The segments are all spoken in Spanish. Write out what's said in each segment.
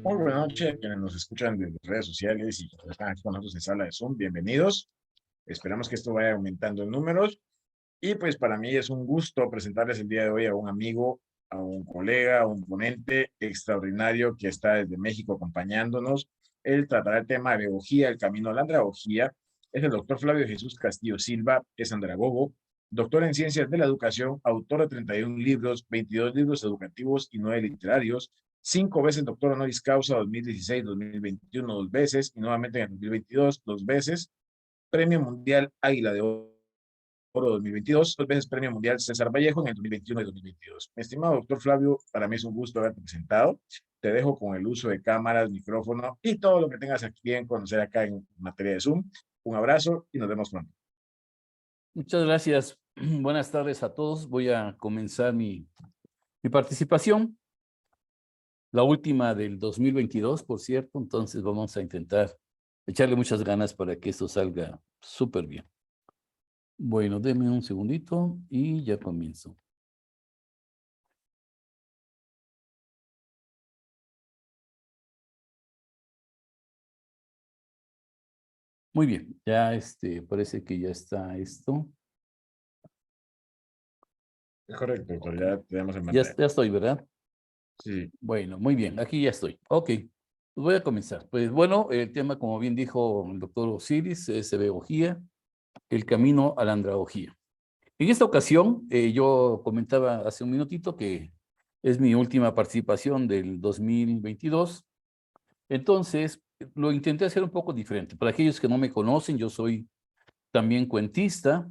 Muy buenas noches a quienes nos escuchan desde redes sociales y que están aquí con nosotros en sala de Zoom. Bienvenidos. Esperamos que esto vaya aumentando en números. Y pues para mí es un gusto presentarles el día de hoy a un amigo, a un colega, a un ponente extraordinario que está desde México acompañándonos. Él tratará el tema de biología, el camino a la andragogía. Es el doctor Flavio Jesús Castillo Silva, es andragogo, doctor en ciencias de la educación, autor de 31 libros, 22 libros educativos y 9 literarios, 5 veces doctor honoris causa 2016, 2021, 2 veces, y nuevamente en el 2022, 2 veces, Premio Mundial Águila de Oro 2022, 2 veces Premio Mundial César Vallejo en el 2021 y 2022. Mi estimado doctor Flavio, para mí es un gusto haberte presentado. Te dejo con el uso de cámaras, micrófono y todo lo que tengas aquí en conocer acá en materia de Zoom. Un abrazo y nos vemos pronto. Muchas gracias. Buenas tardes a todos. Voy a comenzar mi participación. La última del 2022, por cierto. Entonces vamos a intentar echarle muchas ganas para que esto salga súper bien. Bueno, denme un segundito y ya comienzo. Muy bien, ya parece que ya está esto. Es correcto, doctor, ya tenemos en Ya pantalla. estoy, ¿verdad? Sí. Bueno, muy bien, aquí ya estoy. Ok, pues voy a comenzar. Pues bueno, el tema, como bien dijo el doctor Osiris, es pedagogía, el camino a la andragogía. En esta ocasión, yo comentaba hace un minutito que es mi última participación del 2022. Entonces, lo intenté hacer un poco diferente. Para aquellos que no me conocen, yo soy también cuentista.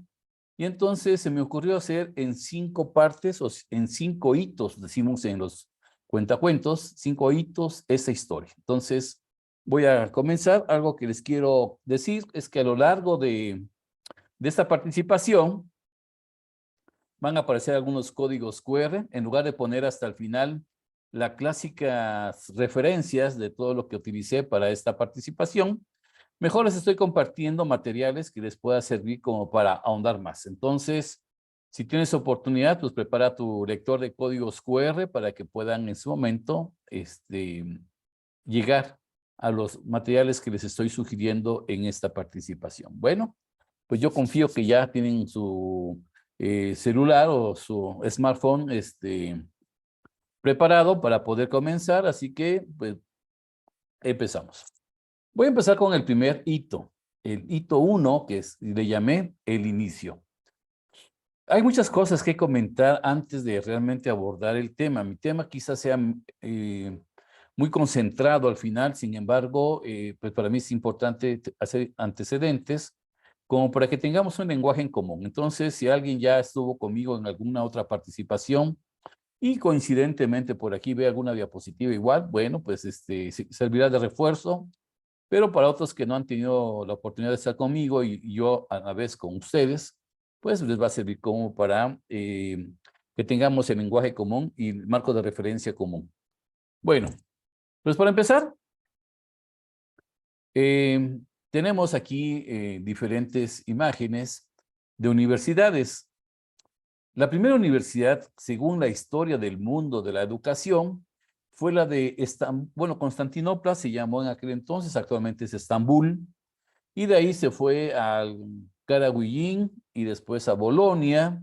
Y entonces se me ocurrió hacer en 5 partes o en 5 hitos, decimos en los cuentacuentos, 5 hitos esa historia. Entonces, voy a comenzar. Algo que les quiero decir es que a lo largo de esta participación van a aparecer algunos códigos QR. En lugar de poner hasta el final las clásicas referencias de todo lo que utilicé para esta participación, mejor les estoy compartiendo materiales que les pueda servir como para ahondar más. Entonces, si tienes oportunidad, pues prepara tu lector de códigos QR para que puedan en su momento llegar a los materiales que les estoy sugiriendo en esta participación. Bueno, pues yo confío que ya tienen su celular o su smartphone preparado para poder comenzar, así que pues Empezamos. Voy a empezar con el primer hito, el hito 1, que le llamé el inicio. Hay muchas cosas que comentar antes de realmente abordar el tema. Mi tema quizás sea muy concentrado al final, sin embargo, pues para mí es importante hacer antecedentes como para que tengamos un lenguaje en común. Entonces, si alguien ya estuvo conmigo en alguna otra participación y coincidentemente por aquí ve alguna diapositiva igual, bueno, pues servirá de refuerzo, pero para otros que no han tenido la oportunidad de estar conmigo y yo a la vez con ustedes, pues les va a servir como para que tengamos el lenguaje común y el marco de referencia común. Bueno, pues para empezar, tenemos aquí diferentes imágenes de universidades. La primera universidad, según la historia del mundo de la educación, fue la de Constantinopla se llamó en aquel entonces, actualmente es Estambul, y de ahí se fue al Karaguillín y después a Bolonia.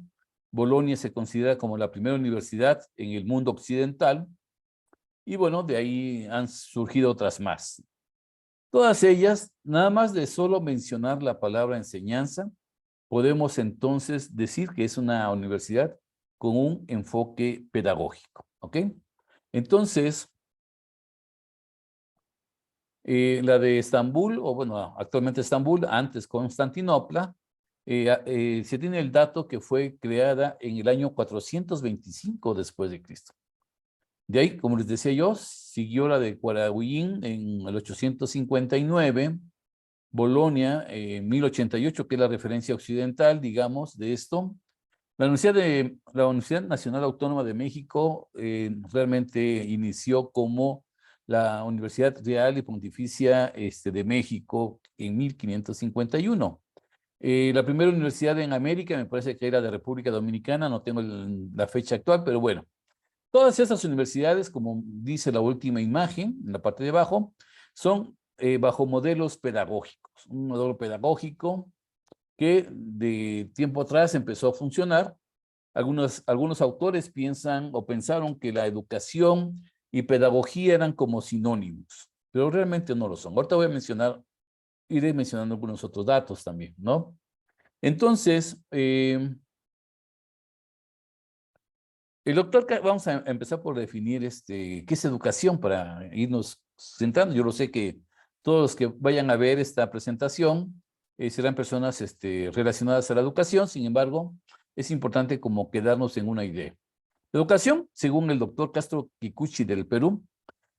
Bolonia se considera como la primera universidad en el mundo occidental, y bueno, de ahí han surgido otras más. Todas ellas, nada más de solo mencionar la palabra enseñanza, podemos entonces decir que es una universidad con un enfoque pedagógico, ¿ok? Entonces, la de Estambul, o bueno, actualmente Estambul, antes Constantinopla, se tiene el dato que fue creada en el año 425 después de Cristo. De ahí, como les decía yo, siguió la de Quarahuillín en el 859, Bolonia en 1088, que es la referencia occidental, digamos, de esto. La Universidad Nacional Autónoma de México realmente inició como la Universidad Real y Pontificia de México en 1551. La primera universidad en América me parece que era de República Dominicana, no tengo la fecha actual, pero bueno. Todas esas universidades, como dice la última imagen, en la parte de abajo, son bajo modelos pedagógicos. Un modelo pedagógico que de tiempo atrás empezó a funcionar. Algunos autores piensan o pensaron que la educación y pedagogía eran como sinónimos, pero realmente no lo son. Ahorita iré mencionando algunos otros datos también, ¿no? Entonces, vamos a empezar por definir qué es educación para irnos centrando. Yo lo sé que todos los que vayan a ver esta presentación serán personas relacionadas a la educación, sin embargo, es importante como quedarnos en una idea. Educación, según el doctor Castro Kikuchi del Perú,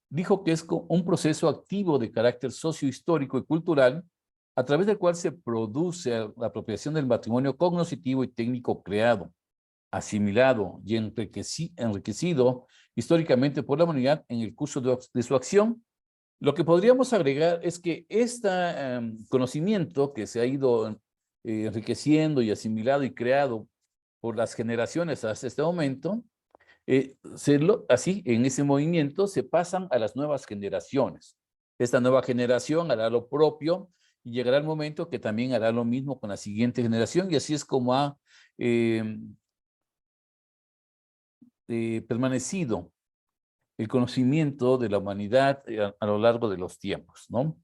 dijo que es un proceso activo de carácter sociohistórico y cultural a través del cual se produce la apropiación del patrimonio cognoscitivo y técnico creado, asimilado y enriquecido históricamente por la humanidad en el curso de su acción. Lo que podríamos agregar es que este conocimiento que se ha ido enriqueciendo y asimilado y creado por las generaciones hasta este momento, así, en ese movimiento se pasan a las nuevas generaciones. Esta nueva generación hará lo propio y llegará el momento que también hará lo mismo con la siguiente generación, y así es como ha permanecido el conocimiento de la humanidad a lo largo de los tiempos, ¿no?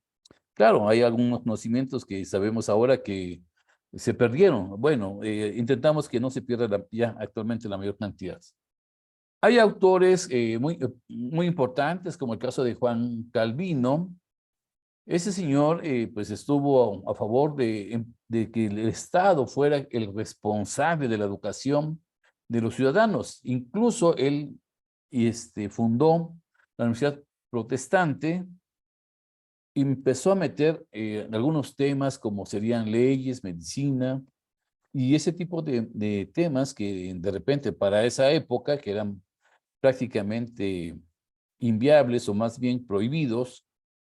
Claro, hay algunos conocimientos que sabemos ahora que se perdieron. Bueno, intentamos que no se pierda ya actualmente la mayor cantidad. Hay autores muy importantes, como el caso de Juan Calvino. Ese señor pues estuvo a favor de que el Estado fuera el responsable de la educación de los ciudadanos. Incluso él fundó la Universidad Protestante y empezó a meter algunos temas como serían leyes, medicina y ese tipo de temas que de repente para esa época, que eran prácticamente inviables o más bien prohibidos,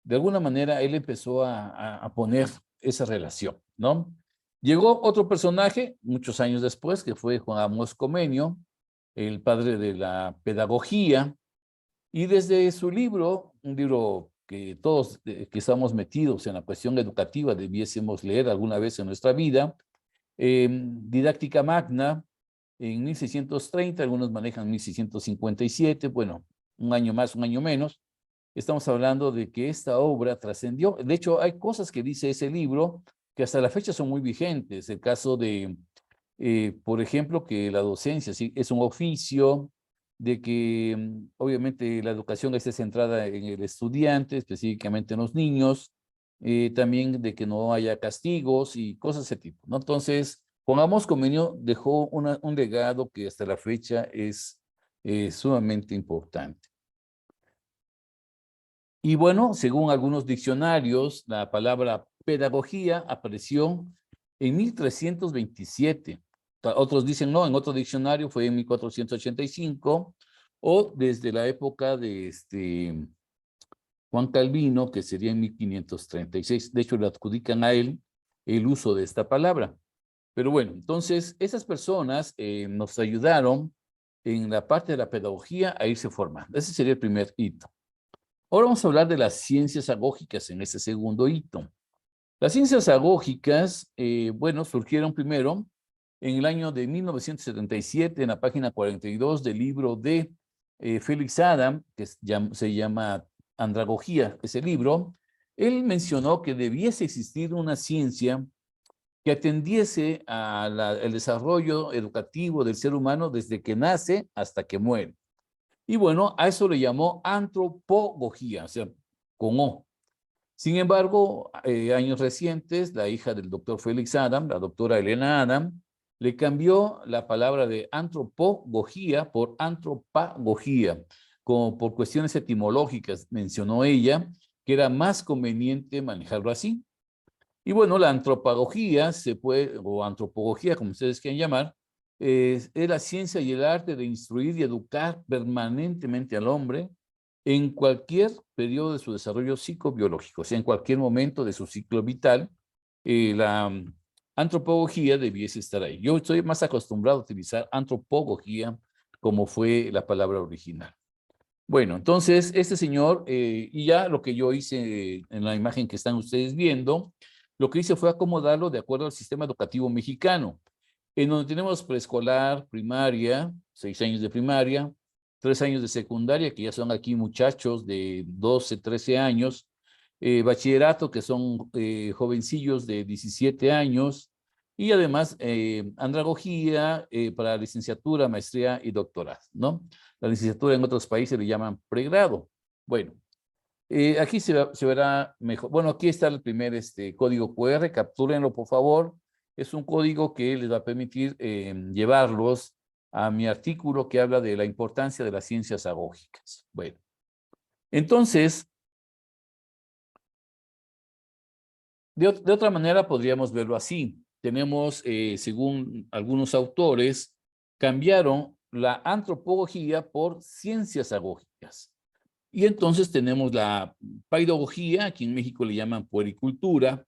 de alguna manera él empezó a poner esa relación, ¿no? Llegó otro personaje muchos años después, que fue Juan Amos Comenio, el padre de la pedagogía, y desde su libro, un libro que todos que estamos metidos en la cuestión educativa debiésemos leer alguna vez en nuestra vida, Didáctica Magna, en 1630, algunos manejan 1657, bueno, un año más, un año menos, estamos hablando de que esta obra trascendió. De hecho, hay cosas que dice ese libro que hasta la fecha son muy vigentes. El caso de, por ejemplo, que la docencia ¿sí? es un oficio, de que obviamente la educación esté centrada en el estudiante, específicamente en los niños, también de que no haya castigos y cosas de ese tipo, ¿no? Entonces, Juan Amos Comenio dejó un legado que hasta la fecha es sumamente importante. Y bueno, según algunos diccionarios, la palabra pedagogía apareció en 1327. Otros dicen no, en otro diccionario fue en 1485 o desde la época de Juan Calvino, que sería en 1536. De hecho, le adjudican a él el uso de esta palabra. Pero bueno, entonces esas personas nos ayudaron en la parte de la pedagogía a irse formando. Ese sería el primer hito. Ahora vamos a hablar de las ciencias agógicas en ese segundo hito. Las ciencias agógicas, bueno, surgieron primero en el año de 1977 en la página 42 del libro de Felix Adam, que se llama Andragogía, ese libro. Él mencionó que debiese existir una ciencia que atendiese al desarrollo educativo del ser humano desde que nace hasta que muere. Y bueno, a eso le llamó antropología, o sea, con O. Sin embargo, años recientes, la hija del doctor Felix Adam, la doctora Elena Adam, le cambió la palabra de antropología por antropagogía, como por cuestiones etimológicas, mencionó ella, que era más conveniente manejarlo así. Y bueno, la antropología o antropología, como ustedes quieran llamar, es la ciencia y el arte de instruir y educar permanentemente al hombre en cualquier periodo de su desarrollo psicobiológico, o sea, en cualquier momento de su ciclo vital, la antropología debiese estar ahí. Yo estoy más acostumbrado a utilizar antropología como fue la palabra original. Bueno, entonces, este señor, y ya lo que yo hice en la imagen que están ustedes viendo, lo que hice fue acomodarlo de acuerdo al sistema educativo mexicano, en donde tenemos preescolar, primaria, 6 años de primaria, 3 años de secundaria, que ya son aquí muchachos de 12, 13 años, bachillerato, que son jovencillos de 17 años, y además andragogía para licenciatura, maestría y doctorado, ¿no? La licenciatura en otros países le llaman pregrado. Bueno, aquí se verá mejor. Bueno, aquí está el primer código QR, captúrenlo por favor. Es un código que les va a permitir llevarlos a mi artículo que habla de la importancia de las ciencias agógicas. Bueno, entonces, de otra manera podríamos verlo así. Tenemos, según algunos autores, cambiaron la antropología por ciencias agógicas. Y entonces tenemos la paidología, aquí en México le llaman puericultura,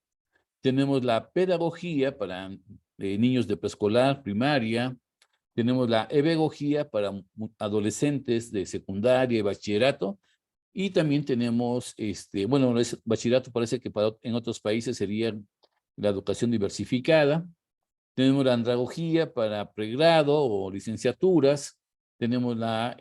tenemos la pedagogía para niños de preescolar, primaria, tenemos la ebegogía para adolescentes de secundaria y bachillerato, y también tenemos, bueno, bachillerato parece que en otros países sería la educación diversificada, tenemos la andragogía para pregrado o licenciaturas, tenemos la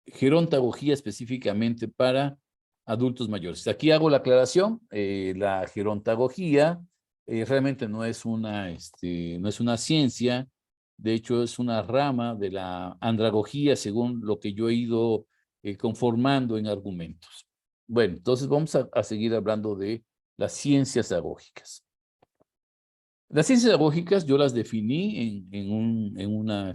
gerontagogía específicamente para adultos mayores. Aquí hago la aclaración, la gerontagogía realmente no es una ciencia, de hecho es una rama de la andragogía según lo que yo he ido conformando en argumentos. Bueno, entonces vamos a seguir hablando de las ciencias agógicas. Las ciencias agógicas yo las definí en una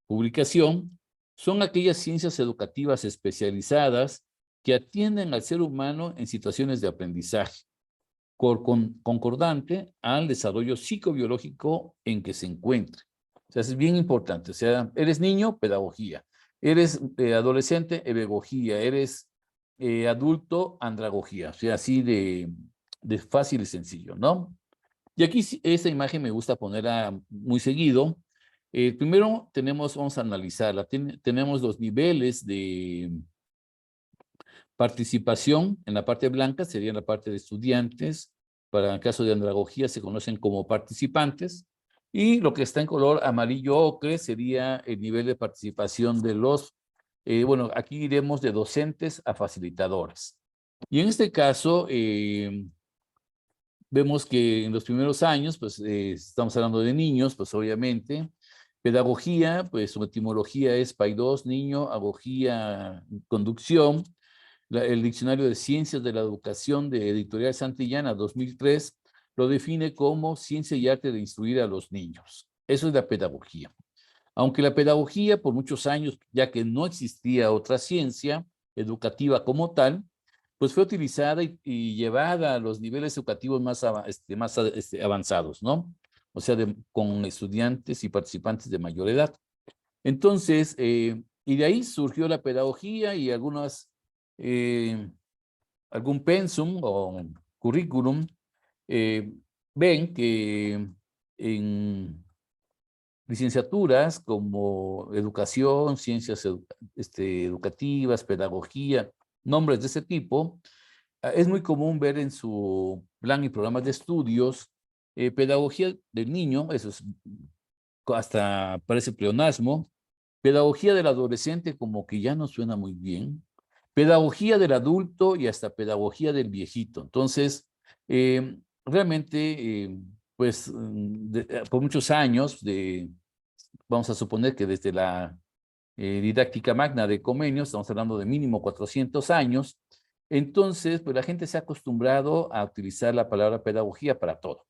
publicación. Son aquellas ciencias educativas especializadas que atienden al ser humano en situaciones de aprendizaje, concordante al desarrollo psicobiológico en que se encuentre. O sea, es bien importante. O sea, eres niño, pedagogía. Eres adolescente, ebegogía. Eres adulto, andragogía. O sea, así de fácil y sencillo, ¿no? Y aquí esta imagen me gusta ponerla muy seguido. Primero vamos a analizarla. Tenemos los niveles de participación. En la parte blanca sería la parte de estudiantes. Para el caso de andragogía se conocen como participantes. Y lo que está en color amarillo ocre sería el nivel de participación de los Bueno, aquí iremos de docentes a facilitadores. Y en este caso, vemos que en los primeros años, pues estamos hablando de niños, pues obviamente. Pedagogía, pues su etimología es paidos, niño, agogía, conducción. El Diccionario de Ciencias de la Educación de Editorial Santillana 2003 lo define como ciencia y arte de instruir a los niños. Eso es la pedagogía. Aunque la pedagogía por muchos años, ya que no existía otra ciencia educativa como tal, pues fue utilizada y llevada a los niveles educativos más avanzados, ¿no? O sea, con estudiantes y participantes de mayor edad. Entonces, y de ahí surgió la pedagogía y algún pensum o currículum, ven que en licenciaturas como educación, ciencias educativas, pedagogía, nombres de ese tipo, es muy común ver en su plan y programas de estudios pedagogía del niño, eso es hasta parece pleonasmo, pedagogía del adolescente como que ya no suena muy bien, pedagogía del adulto y hasta pedagogía del viejito. Entonces, realmente, pues, por muchos años, vamos a suponer que desde la didáctica magna de Comenius, estamos hablando de mínimo 400 años, entonces, pues la gente se ha acostumbrado a utilizar la palabra pedagogía para todo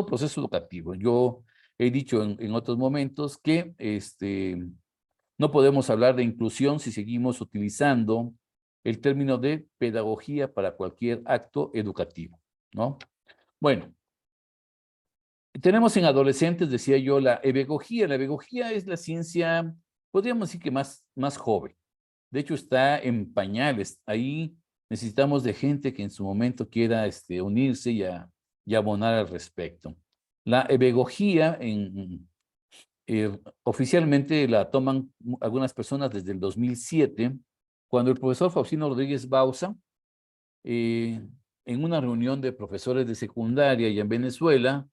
proceso educativo. Yo he dicho en otros momentos que no podemos hablar de inclusión si seguimos utilizando el término de pedagogía para cualquier acto educativo, ¿no? Bueno, tenemos en adolescentes, decía yo, la ebegogía. La ebegogía es la ciencia, podríamos decir que más joven. De hecho, está en pañales. Ahí necesitamos de gente que en su momento quiera unirse y abonar al respecto. La ebegogía oficialmente la toman algunas personas desde el 2007, cuando el profesor Faustino Rodríguez Bauza, eh, en una reunión de profesores de secundaria y en Venezuela,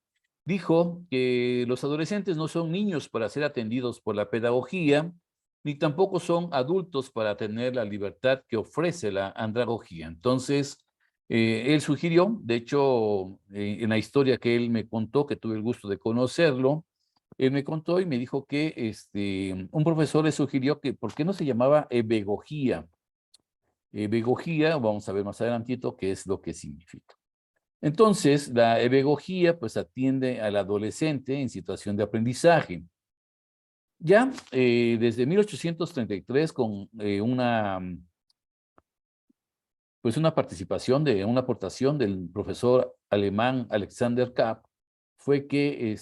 dijo que los adolescentes no son niños para ser atendidos por la pedagogía, ni tampoco son adultos para tener la libertad que ofrece la andragogía. Entonces, él sugirió, de hecho, en la historia que él me contó, que tuve el gusto de conocerlo, él me contó y me dijo que un profesor le sugirió que, ¿por qué no se llamaba ebegogía? Ebegogía, vamos a ver más adelantito qué es lo que significa. Entonces, la ebegogía pues atiende al adolescente en situación de aprendizaje. Ya desde 1833 con una participación una aportación del profesor alemán Alexander Kapp, fue que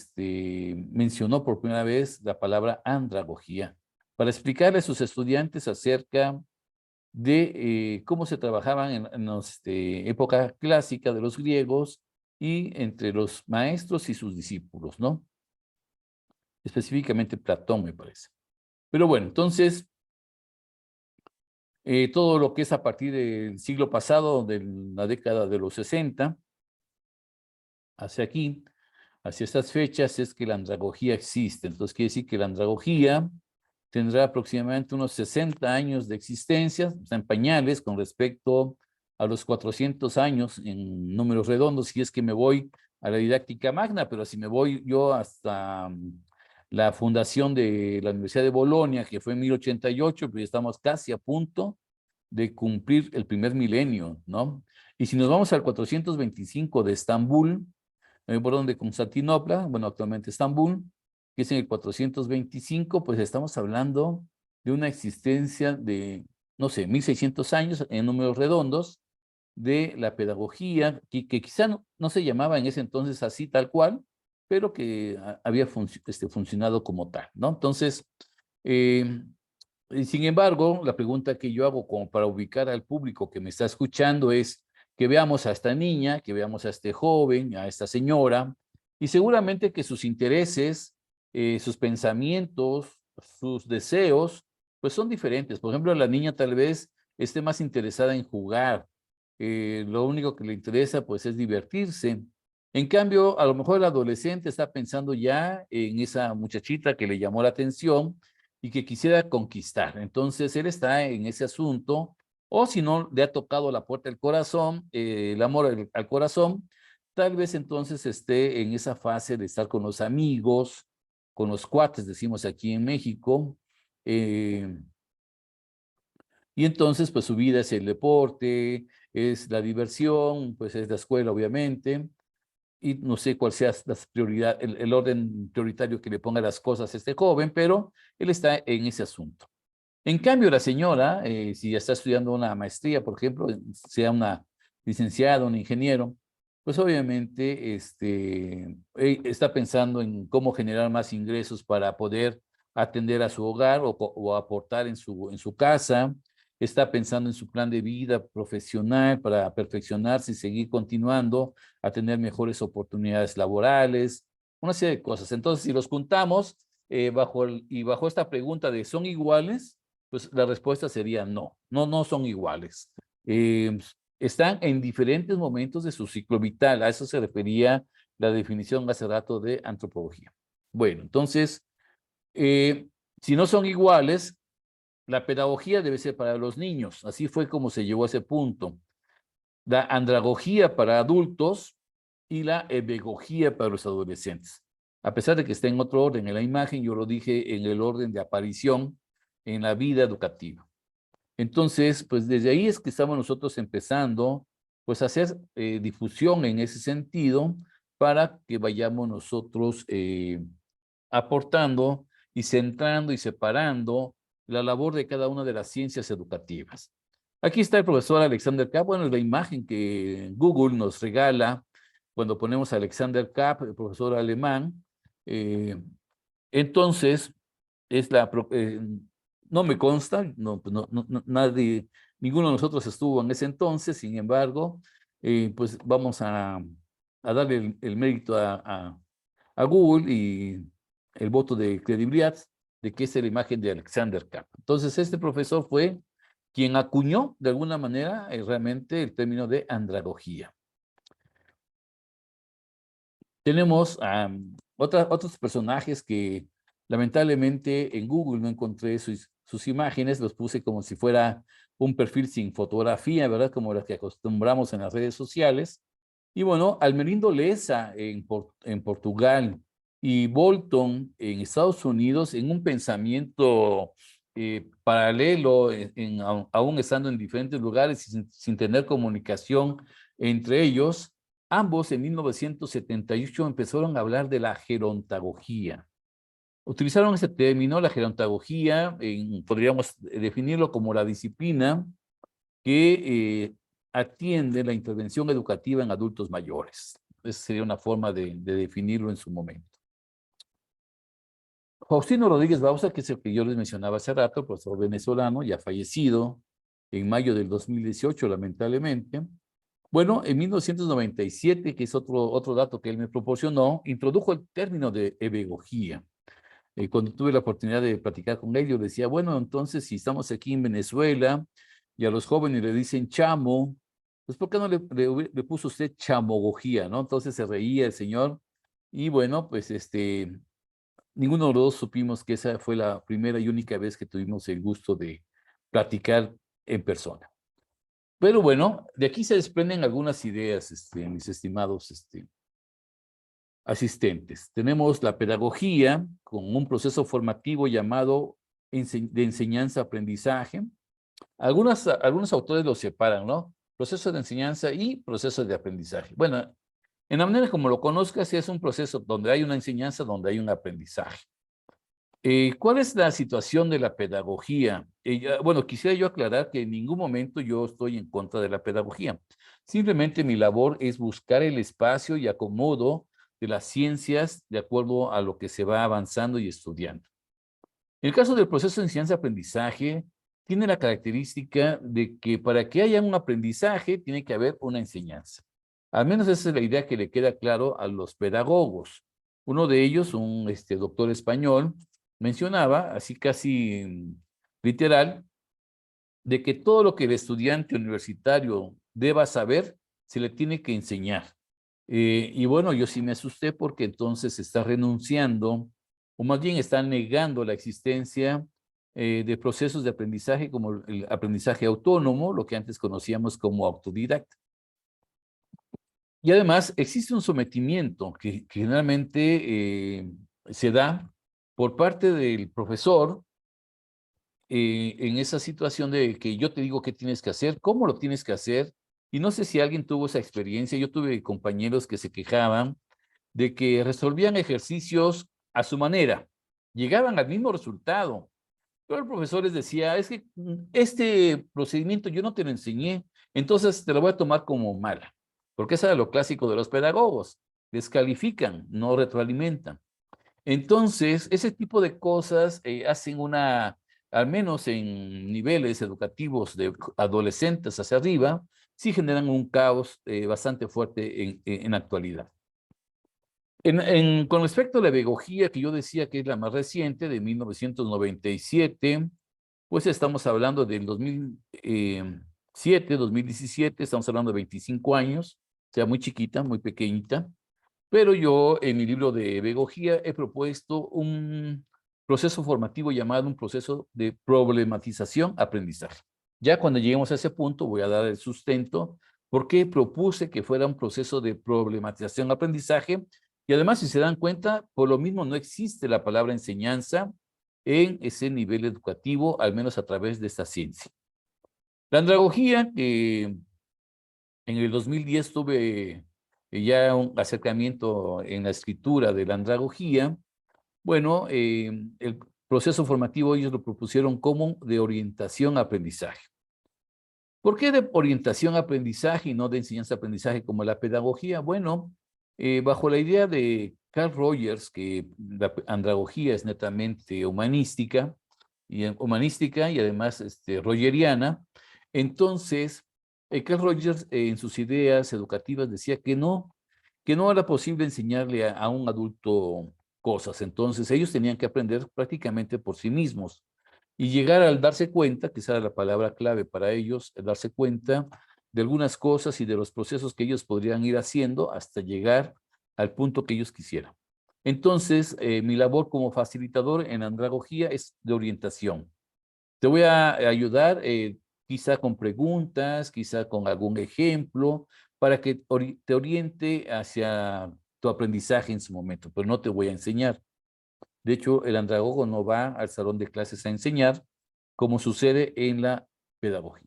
mencionó por primera vez la palabra andragogía para explicarle a sus estudiantes acerca de cómo se trabajaban en la época clásica de los griegos y entre los maestros y sus discípulos, ¿no? Específicamente Platón, me parece. Pero bueno, entonces, todo lo que es a partir del siglo pasado, de la década de los 60, hacia aquí, hacia estas fechas, es que la andragogía existe. Entonces, quiere decir que la andragogía tendrá aproximadamente unos 60 años de existencia, está en pañales con respecto a los 400 años en números redondos, si es que me voy a la didáctica magna, pero si me voy yo hasta la fundación de la Universidad de Bolonia, que fue en 1088, pues estamos casi a punto de cumplir el primer milenio, ¿no? Y si nos vamos al 425 de Estambul, perdón, de Constantinopla, bueno, actualmente Estambul, que es en el 425, pues estamos hablando de una existencia de, no sé, 1600 años en números redondos de la pedagogía, que quizá no se llamaba en ese entonces así tal cual, pero que había funcionado como tal, ¿no? Entonces, y sin embargo, la pregunta que yo hago como para ubicar al público que me está escuchando es que veamos a esta niña, que veamos a este joven, a esta señora, y seguramente que sus intereses, sus pensamientos, sus deseos, pues son diferentes. Por ejemplo, la niña tal vez esté más interesada en jugar. Lo único que le interesa pues es divertirse. En cambio, a lo mejor el adolescente está pensando ya en esa muchachita que le llamó la atención y que quisiera conquistar. Entonces, él está en ese asunto, o si no, le ha tocado la puerta del corazón, el amor al corazón, tal vez entonces esté en esa fase de estar con los amigos, con los cuates, decimos aquí en México, y entonces, pues su vida es el deporte, es la diversión, pues es la escuela, obviamente, y no sé cuál sea las prioridad, el orden prioritario que le ponga las cosas a este joven, pero él está en ese asunto. En cambio, la señora, si ya está estudiando una maestría, por ejemplo, sea una licenciada, un ingeniero, pues obviamente está pensando en cómo generar más ingresos para poder atender a su hogar o aportar en su casa, está pensando en su plan de vida profesional para perfeccionarse y seguir continuando a tener mejores oportunidades laborales, una serie de cosas. Entonces, si los juntamos bajo esta pregunta de ¿son iguales? Pues la respuesta sería no, no son iguales. Están en diferentes momentos de su ciclo vital. A eso se refería la definición hace rato de antropología. Bueno, entonces, si no son iguales, la pedagogía debe ser para los niños. Así fue como se llegó a ese punto. La andragogía para adultos y la ebegogía para los adolescentes. A pesar de que está en otro orden en la imagen, yo lo dije en el orden de aparición en la vida educativa. Entonces, pues desde ahí es que estamos nosotros empezando, pues a hacer difusión en ese sentido para que vayamos nosotros aportando y centrando y separando la labor de cada una de las ciencias educativas. Aquí está el profesor Alexander Kapp. Bueno, es la imagen que Google nos regala cuando ponemos a Alexander Kapp, el profesor alemán. Entonces, es no me consta, nadie, ninguno de nosotros estuvo en ese entonces, sin embargo, pues vamos a darle el mérito a Google y el voto de credibilidad de que es la imagen de Alexander Kapp. Entonces, este profesor fue quien acuñó de alguna manera realmente el término de andragogía. Tenemos otros personajes que lamentablemente en Google no encontré sus imágenes, los puse como si fuera un perfil sin fotografía, ¿verdad? Como las que acostumbramos en las redes sociales. Y bueno, Almerindo Lessa en Portugal y Bolton en Estados Unidos en un pensamiento paralelo, aún estando en diferentes lugares y sin tener comunicación entre ellos. Ambos en 1978 empezaron a hablar de la gerontagogía. Utilizaron ese término, la gerontagogía, podríamos definirlo como la disciplina que atiende la intervención educativa en adultos mayores. Esa sería una forma de definirlo en su momento. Faustino Rodríguez Bauza, que es el que yo les mencionaba hace rato, profesor venezolano, ya fallecido en mayo del 2018, lamentablemente. Bueno, en 1997, que es otro dato que él me proporcionó, introdujo el término de ebegogía. Cuando tuve la oportunidad de platicar con él, yo decía, bueno, entonces si estamos aquí en Venezuela y a los jóvenes le dicen chamo, pues ¿por qué no le puso usted chamogogía, no? Entonces se reía el señor y bueno, pues ninguno de los dos supimos que esa fue la primera y única vez que tuvimos el gusto de platicar en persona. Pero bueno, de aquí se desprenden algunas ideas, mis estimados asistentes. Tenemos la pedagogía con un proceso formativo llamado de enseñanza-aprendizaje. Algunos autores lo separan, ¿no? Proceso de enseñanza y proceso de aprendizaje. Bueno, en la manera como lo conozcas, es un proceso donde hay una enseñanza, donde hay un aprendizaje. ¿Cuál es la situación de la pedagogía? Bueno, quisiera yo aclarar que en ningún momento yo estoy en contra de la pedagogía. Simplemente mi labor es buscar el espacio y acomodo de las ciencias de acuerdo a lo que se va avanzando y estudiando. En el caso del proceso de enseñanza-aprendizaje, tiene la característica de que para que haya un aprendizaje, tiene que haber una enseñanza. Al menos esa es la idea que le queda claro a los pedagogos. Uno de ellos, un doctor español, mencionaba, así casi literal, de que todo lo que el estudiante universitario deba saber, se le tiene que enseñar. Y bueno, yo sí me asusté porque entonces está renunciando, o más bien está negando la existencia de procesos de aprendizaje como el aprendizaje autónomo, lo que antes conocíamos como autodidacta. Y además existe un sometimiento que generalmente se da por parte del profesor en esa situación de que yo te digo qué tienes que hacer, cómo lo tienes que hacer, y no sé si alguien tuvo esa experiencia. Yo tuve compañeros que se quejaban de que resolvían ejercicios a su manera, llegaban al mismo resultado, pero el profesor les decía, es que este procedimiento yo no te lo enseñé, entonces te lo voy a tomar como mala, porque eso era lo clásico de los pedagogos, descalifican, no retroalimentan. Entonces, ese tipo de cosas hacen al menos en niveles educativos de adolescentes hacia arriba, sí generan un caos bastante fuerte en la actualidad. Con respecto a la pedagogía, que yo decía que es la más reciente, de 1997, pues estamos hablando del 2007, 2017, estamos hablando de 25 años, o sea, muy chiquita, muy pequeñita. Pero yo en mi libro de pedagogía he propuesto un proceso formativo llamado un proceso de problematización-aprendizaje. Ya cuando lleguemos a ese punto voy a dar el sustento por qué propuse que fuera un proceso de problematización-aprendizaje. Y además, si se dan cuenta, por lo mismo no existe la palabra enseñanza en ese nivel educativo, al menos a través de esta ciencia. La andragogía, que en el 2010 tuve ya un acercamiento en la escritura de la andragogía. Bueno, el proceso formativo ellos lo propusieron como de orientación-aprendizaje. ¿Por qué de orientación-aprendizaje y no de enseñanza-aprendizaje como la pedagogía? Bueno, bajo la idea de Carl Rogers, que la andragogía es netamente humanística y además rogeriana, entonces Carl Rogers en sus ideas educativas decía que no era posible enseñarle a un adulto cosas. Entonces ellos tenían que aprender prácticamente por sí mismos y llegar al darse cuenta, que esa era la palabra clave para ellos, el darse cuenta de algunas cosas y de los procesos que ellos podrían ir haciendo hasta llegar al punto que ellos quisieran. Entonces, mi labor como facilitador en andragogía es de orientación. Te voy a ayudar quizá con preguntas, quizá con algún ejemplo, para que te oriente hacia tu aprendizaje en su momento, pero no te voy a enseñar. De hecho, el andragogo no va al salón de clases a enseñar, como sucede en la pedagogía.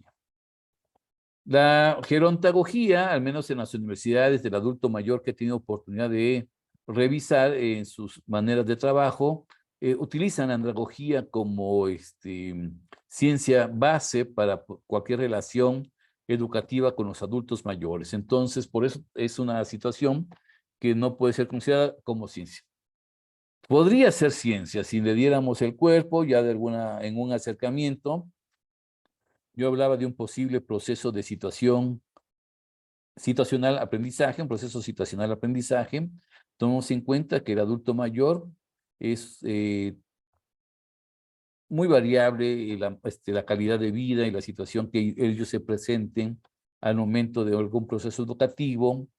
La gerontagogía, al menos en las universidades del adulto mayor que he tenido oportunidad de revisar en sus maneras de trabajo, utilizan la andragogía como ciencia base para cualquier relación educativa con los adultos mayores. Entonces, por eso es una situación que no puede ser considerada como ciencia. Podría ser ciencia si le diéramos el cuerpo ya en un acercamiento. Yo hablaba de un posible proceso de situacional aprendizaje, un proceso situacional aprendizaje. Tomemos en cuenta que el adulto mayor es muy variable la calidad de vida y la situación que ellos se presenten al momento de algún proceso educativo,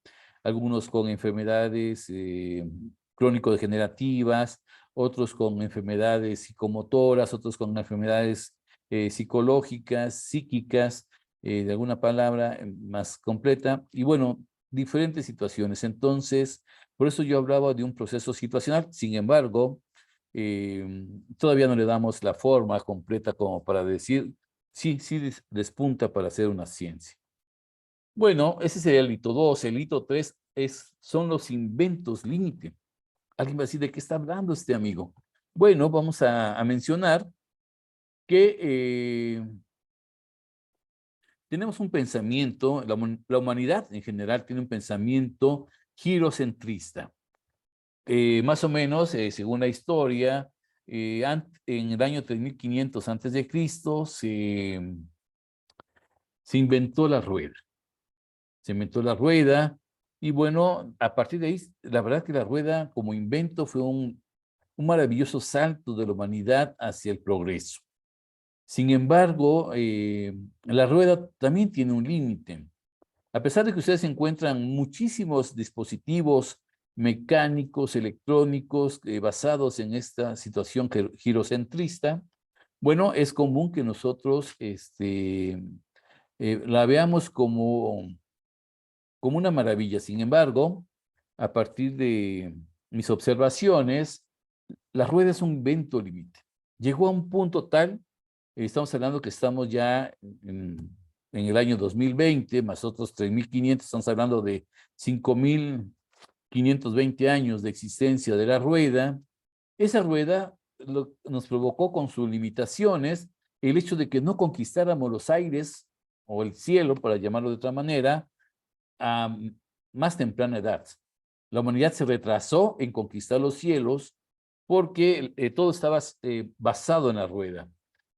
algunos con enfermedades crónico-degenerativas, otros con enfermedades psicomotoras, otros con enfermedades psicológicas, psíquicas, de alguna palabra más completa, y bueno, diferentes situaciones. Entonces, por eso yo hablaba de un proceso situacional. Sin embargo, todavía no le damos la forma completa como para decir, sí despunta para hacer una ciencia. Bueno, ese sería el hito 2. El hito 3 son los inventos límite. Alguien va a decir, ¿de qué está hablando este amigo? Bueno, vamos a mencionar que tenemos un pensamiento, la humanidad en general tiene un pensamiento girocentrista. Más o menos, según la historia, en el año 3500 antes de Cristo se inventó la rueda. Se inventó la rueda y bueno, a partir de ahí, la verdad que la rueda como invento fue un maravilloso salto de la humanidad hacia el progreso. Sin embargo, la rueda también tiene un límite. A pesar de que ustedes encuentran muchísimos dispositivos mecánicos, electrónicos, basados en esta situación girocentrista, Bueno, es común que nosotros la veamos como una maravilla. Sin embargo, a partir de mis observaciones, la rueda es un invento límite. Llegó a un punto tal, estamos hablando que estamos ya en el año 2020, más otros 3.500, estamos hablando de 5.520 años de existencia de la rueda. Esa rueda nos provocó con sus limitaciones el hecho de que no conquistáramos los aires o el cielo, para llamarlo de otra manera, a más temprana edad. La humanidad se retrasó en conquistar los cielos porque todo estaba basado en la rueda.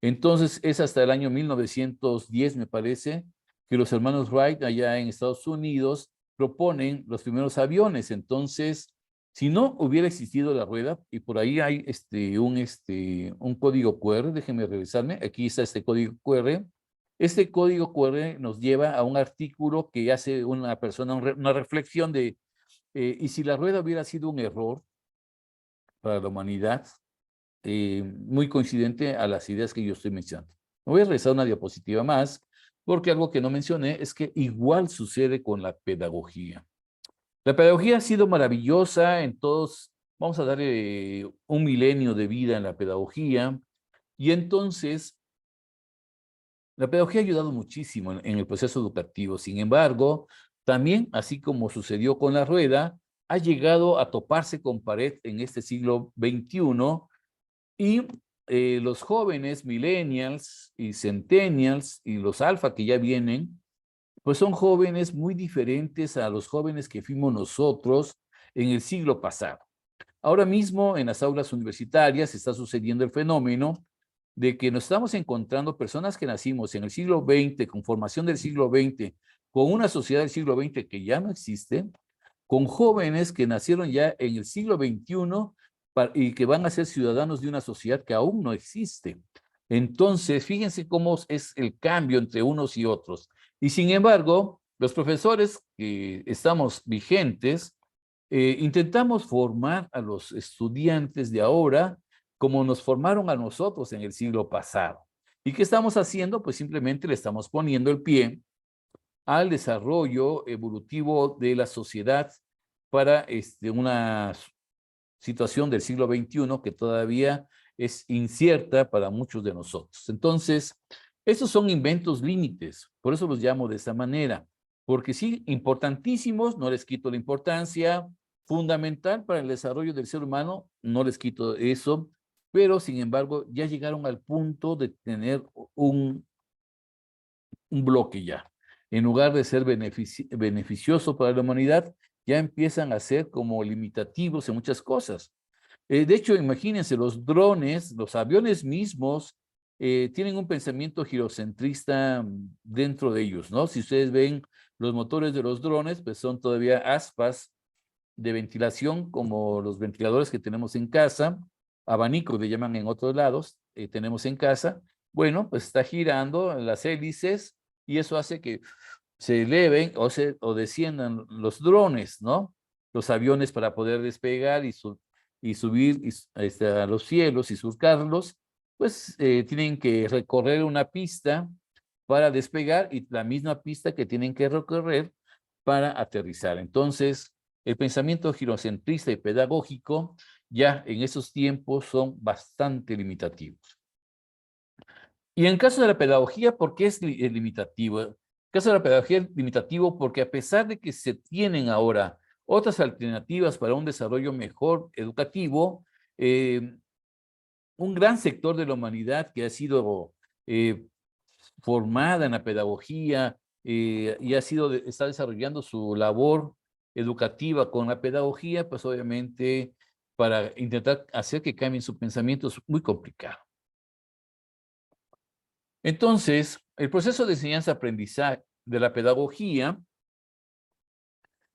Entonces es hasta el año 1910, me parece, que los hermanos Wright allá en Estados Unidos proponen los primeros aviones. Entonces, si no hubiera existido la rueda, y por ahí hay un código QR, déjenme revisarme, aquí está este código QR. Este código QR nos lleva a un artículo que hace una persona, una reflexión de, y si la rueda hubiera sido un error para la humanidad, muy coincidente a las ideas que yo estoy mencionando. Me voy a realizar una diapositiva más, porque algo que no mencioné es que igual sucede con la pedagogía. La pedagogía ha sido maravillosa en todos, vamos a darle un milenio de vida en la pedagogía, y entonces la pedagogía ha ayudado muchísimo en el proceso educativo. Sin embargo, también, así como sucedió con la rueda, ha llegado a toparse con pared en este siglo XXI y los jóvenes millennials y centennials y los alfa que ya vienen, pues son jóvenes muy diferentes a los jóvenes que fuimos nosotros en el siglo pasado. Ahora mismo en las aulas universitarias está sucediendo el fenómeno de que nos estamos encontrando personas que nacimos en el siglo XX, con formación del siglo XX, con una sociedad del siglo XX que ya no existe, con jóvenes que nacieron ya en el siglo XXI y que van a ser ciudadanos de una sociedad que aún no existe. Entonces, fíjense cómo es el cambio entre unos y otros. Y sin embargo, los profesores que estamos vigentes, intentamos formar a los estudiantes de ahora como nos formaron a nosotros en el siglo pasado. ¿Y qué estamos haciendo? Pues simplemente le estamos poniendo el pie al desarrollo evolutivo de la sociedad para una situación del siglo XXI que todavía es incierta para muchos de nosotros. Entonces, esos son inventos límites, por eso los llamo de esa manera, porque sí, importantísimos, no les quito la importancia, fundamental para el desarrollo del ser humano, no les quito eso, pero sin embargo ya llegaron al punto de tener un bloque ya. En lugar de ser beneficioso para la humanidad, ya empiezan a ser como limitativos en muchas cosas. De hecho, imagínense, los drones, los aviones mismos, tienen un pensamiento girocentrista dentro de ellos, ¿no? Si ustedes ven los motores de los drones, pues son todavía aspas de ventilación, como los ventiladores que tenemos en casa, abanicos le llaman en otros lados, tenemos en casa. Bueno, pues está girando las hélices y eso hace que se eleven o desciendan los drones, ¿no? Los aviones para poder despegar y subir a los cielos y surcarlos, pues tienen que recorrer una pista para despegar y la misma pista que tienen que recorrer para aterrizar. Entonces, el pensamiento girocentrista y pedagógico ya en esos tiempos son bastante limitativos. Y en caso de la pedagogía, ¿por qué es limitativo? En caso de la pedagogía es limitativo porque a pesar de que se tienen ahora otras alternativas para un desarrollo mejor educativo, un gran sector de la humanidad que ha sido formada en la pedagogía y está desarrollando su labor educativa con la pedagogía, pues obviamente para intentar hacer que cambien su pensamiento es muy complicado. Entonces, el proceso de enseñanza-aprendizaje de la pedagogía,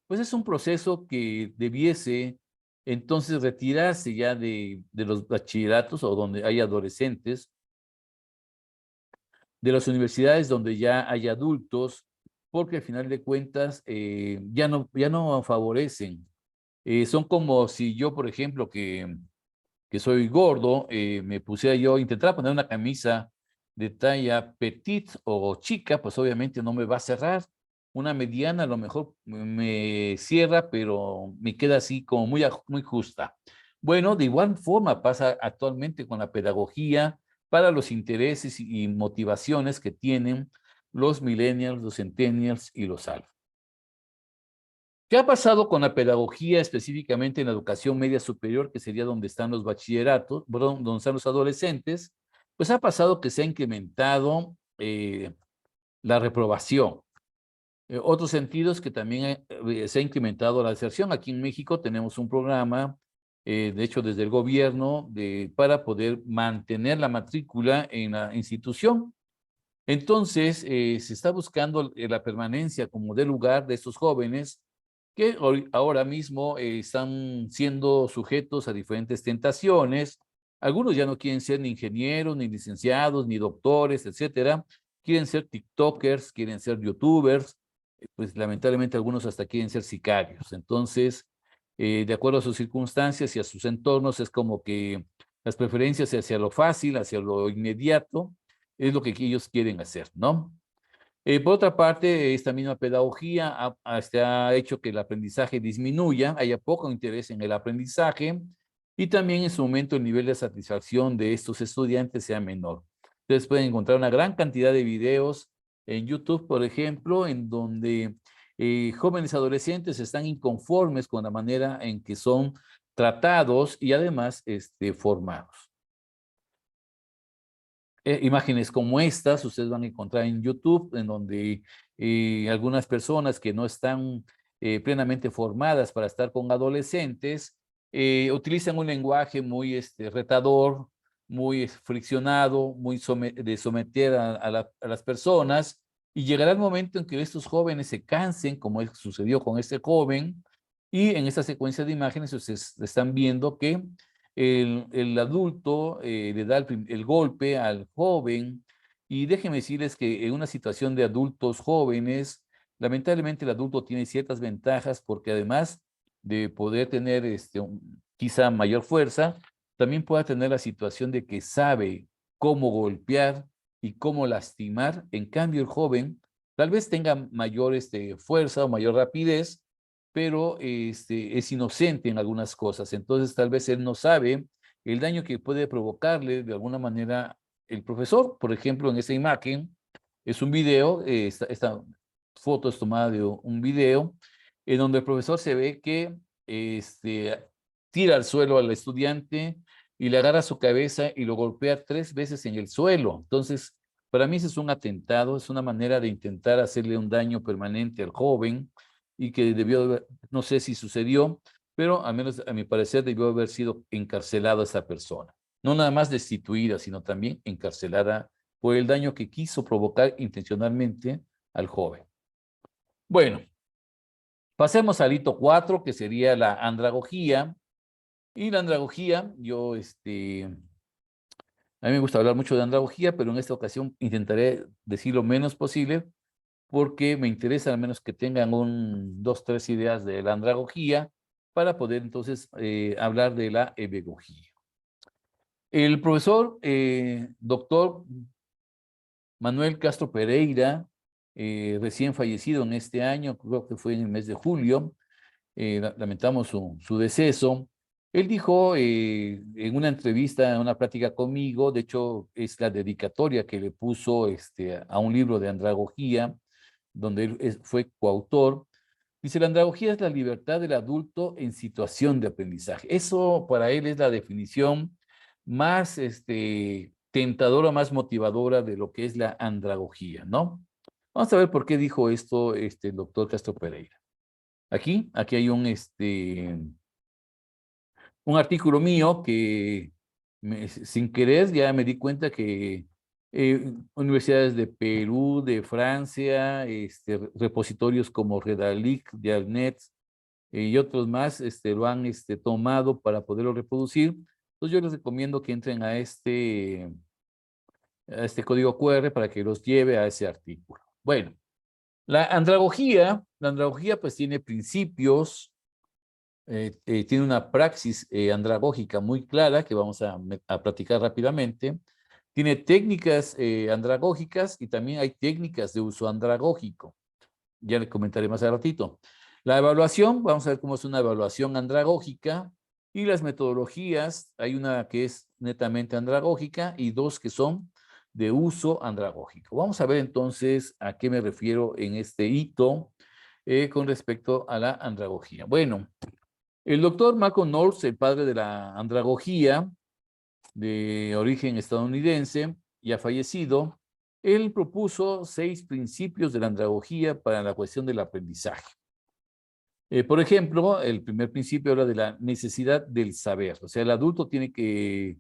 pues es un proceso que debiese entonces retirarse ya de los bachilleratos o donde hay adolescentes, de las universidades donde ya hay adultos, porque al final de cuentas ya no favorecen. Son como si yo, por ejemplo, que que soy gordo, me puse yo, intentaba poner una camisa de talla petit o chica, pues obviamente no me va a cerrar. Una mediana a lo mejor me cierra, pero me queda así como muy justa. Bueno, de igual forma pasa actualmente con la pedagogía para los intereses y motivaciones que tienen los millennials, los centennials y los alfa. ¿Qué ha pasado con la pedagogía específicamente en la educación media superior, que sería donde están los bachilleratos, perdón, donde están los adolescentes? Pues ha pasado que se ha incrementado la reprobación. Otros sentidos que también se ha incrementado la deserción. Aquí en México tenemos un programa, de hecho desde el gobierno, para poder mantener la matrícula en la institución. Entonces, se está buscando la permanencia como de lugar de estos jóvenes que ahora mismo están siendo sujetos a diferentes tentaciones. Algunos ya no quieren ser ni ingenieros, ni licenciados, ni doctores, etcétera. Quieren ser TikTokers, quieren ser YouTubers, pues lamentablemente algunos hasta quieren ser sicarios. Entonces, de acuerdo a sus circunstancias y a sus entornos, es como que las preferencias hacia lo fácil, hacia lo inmediato, es lo que ellos quieren hacer, ¿no? Por otra parte, esta misma pedagogía ha hecho que el aprendizaje disminuya, haya poco interés en el aprendizaje y también en su momento el nivel de satisfacción de estos estudiantes sea menor. Ustedes pueden encontrar una gran cantidad de videos en YouTube, por ejemplo, en donde jóvenes adolescentes están inconformes con la manera en que son tratados y además formados. Imágenes como estas ustedes van a encontrar en YouTube, en donde algunas personas que no están plenamente formadas para estar con adolescentes utilizan un lenguaje muy retador, muy friccionado, muy de someter a las personas, y llegará el momento en que estos jóvenes se cansen, como sucedió con este joven, y en esta secuencia de imágenes ustedes están viendo que el adulto le da el golpe al joven, y déjenme decirles que en una situación de adultos jóvenes, lamentablemente el adulto tiene ciertas ventajas porque además de poder tener quizá mayor fuerza, también pueda tener la situación de que sabe cómo golpear y cómo lastimar. En cambio, el joven tal vez tenga mayor fuerza o mayor rapidez, pero es inocente en algunas cosas. Entonces, tal vez él no sabe el daño que puede provocarle de alguna manera el profesor. Por ejemplo, en esta imagen es un video, esta foto es tomada de un video en donde el profesor se ve que tira al suelo al estudiante y le agarra su cabeza y lo golpea 3 veces en el suelo. Entonces, para mí ese es un atentado, es una manera de intentar hacerle un daño permanente al joven, y que debió haber, no sé si sucedió, pero al menos a mi parecer debió haber sido encarcelada esta persona. No nada más destituida, sino también encarcelada por el daño que quiso provocar intencionalmente al joven. Bueno, pasemos al hito 4, que sería la andragogía. Y la andragogía, a mí me gusta hablar mucho de andragogía, pero en esta ocasión intentaré decir lo menos posible, porque me interesa al menos que tengan 2, 3 ideas de la andragogía para poder entonces hablar de la hebegogía. El profesor doctor Manuel Castro Pereira, recién fallecido en este año, creo que fue en el mes de julio, lamentamos su deceso. Él dijo en una entrevista, en una plática conmigo, de hecho es la dedicatoria que le puso a un libro de andragogía, donde él fue coautor. Dice: la andragogía es la libertad del adulto en situación de aprendizaje. Eso para él es la definición más tentadora, más motivadora de lo que es la andragogía, ¿no? Vamos a ver por qué dijo esto el doctor Castro Pereira. Aquí hay un artículo mío que sin querer ya me di cuenta que universidades de Perú, de Francia, repositorios como Redalic, Dialnet y otros más lo han tomado para poderlo reproducir. Entonces yo les recomiendo que entren a este código QR para que los lleve a ese artículo. Bueno, la andragogía pues tiene principios, tiene una praxis andragógica muy clara que vamos a platicar rápidamente. Tiene técnicas andragógicas y también hay técnicas de uso andragógico. Ya le comentaré más a ratito. La evaluación, vamos a ver cómo es una evaluación andragógica y las metodologías, hay una que es netamente andragógica y dos que son de uso andragógico. Vamos a ver entonces a qué me refiero en este hito con respecto a la andragogía. Bueno, el doctor Malcolm North, el padre de la andragogía, de origen estadounidense, ya fallecido, él propuso 6 principios de la andragogía para la cuestión del aprendizaje. Por ejemplo, el primer principio habla de la necesidad del saber. O sea, el adulto tiene que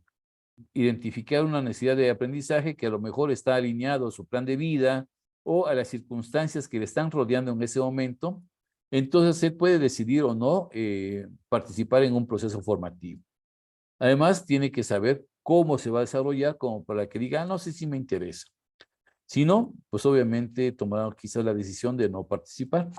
identificar una necesidad de aprendizaje que a lo mejor está alineado a su plan de vida o a las circunstancias que le están rodeando en ese momento. Entonces, él puede decidir o no participar en un proceso formativo. Además, tiene que saber cómo se va a desarrollar como para que diga, no sé si me interesa. Si no, pues obviamente tomará quizás la decisión de no participar.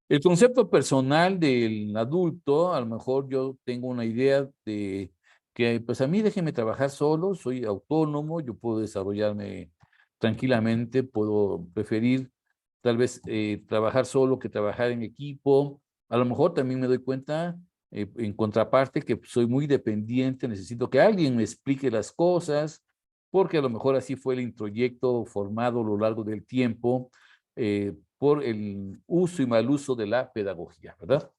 El concepto personal del adulto, a lo mejor yo tengo una idea de que pues a mí déjeme trabajar solo, soy autónomo, yo puedo desarrollarme tranquilamente, puedo preferir tal vez trabajar solo que trabajar en equipo. A lo mejor también me doy cuenta en contraparte que soy muy dependiente, necesito que alguien me explique las cosas, porque a lo mejor así fue el introyecto formado a lo largo del tiempo por el uso y mal uso de la pedagogía, ¿verdad?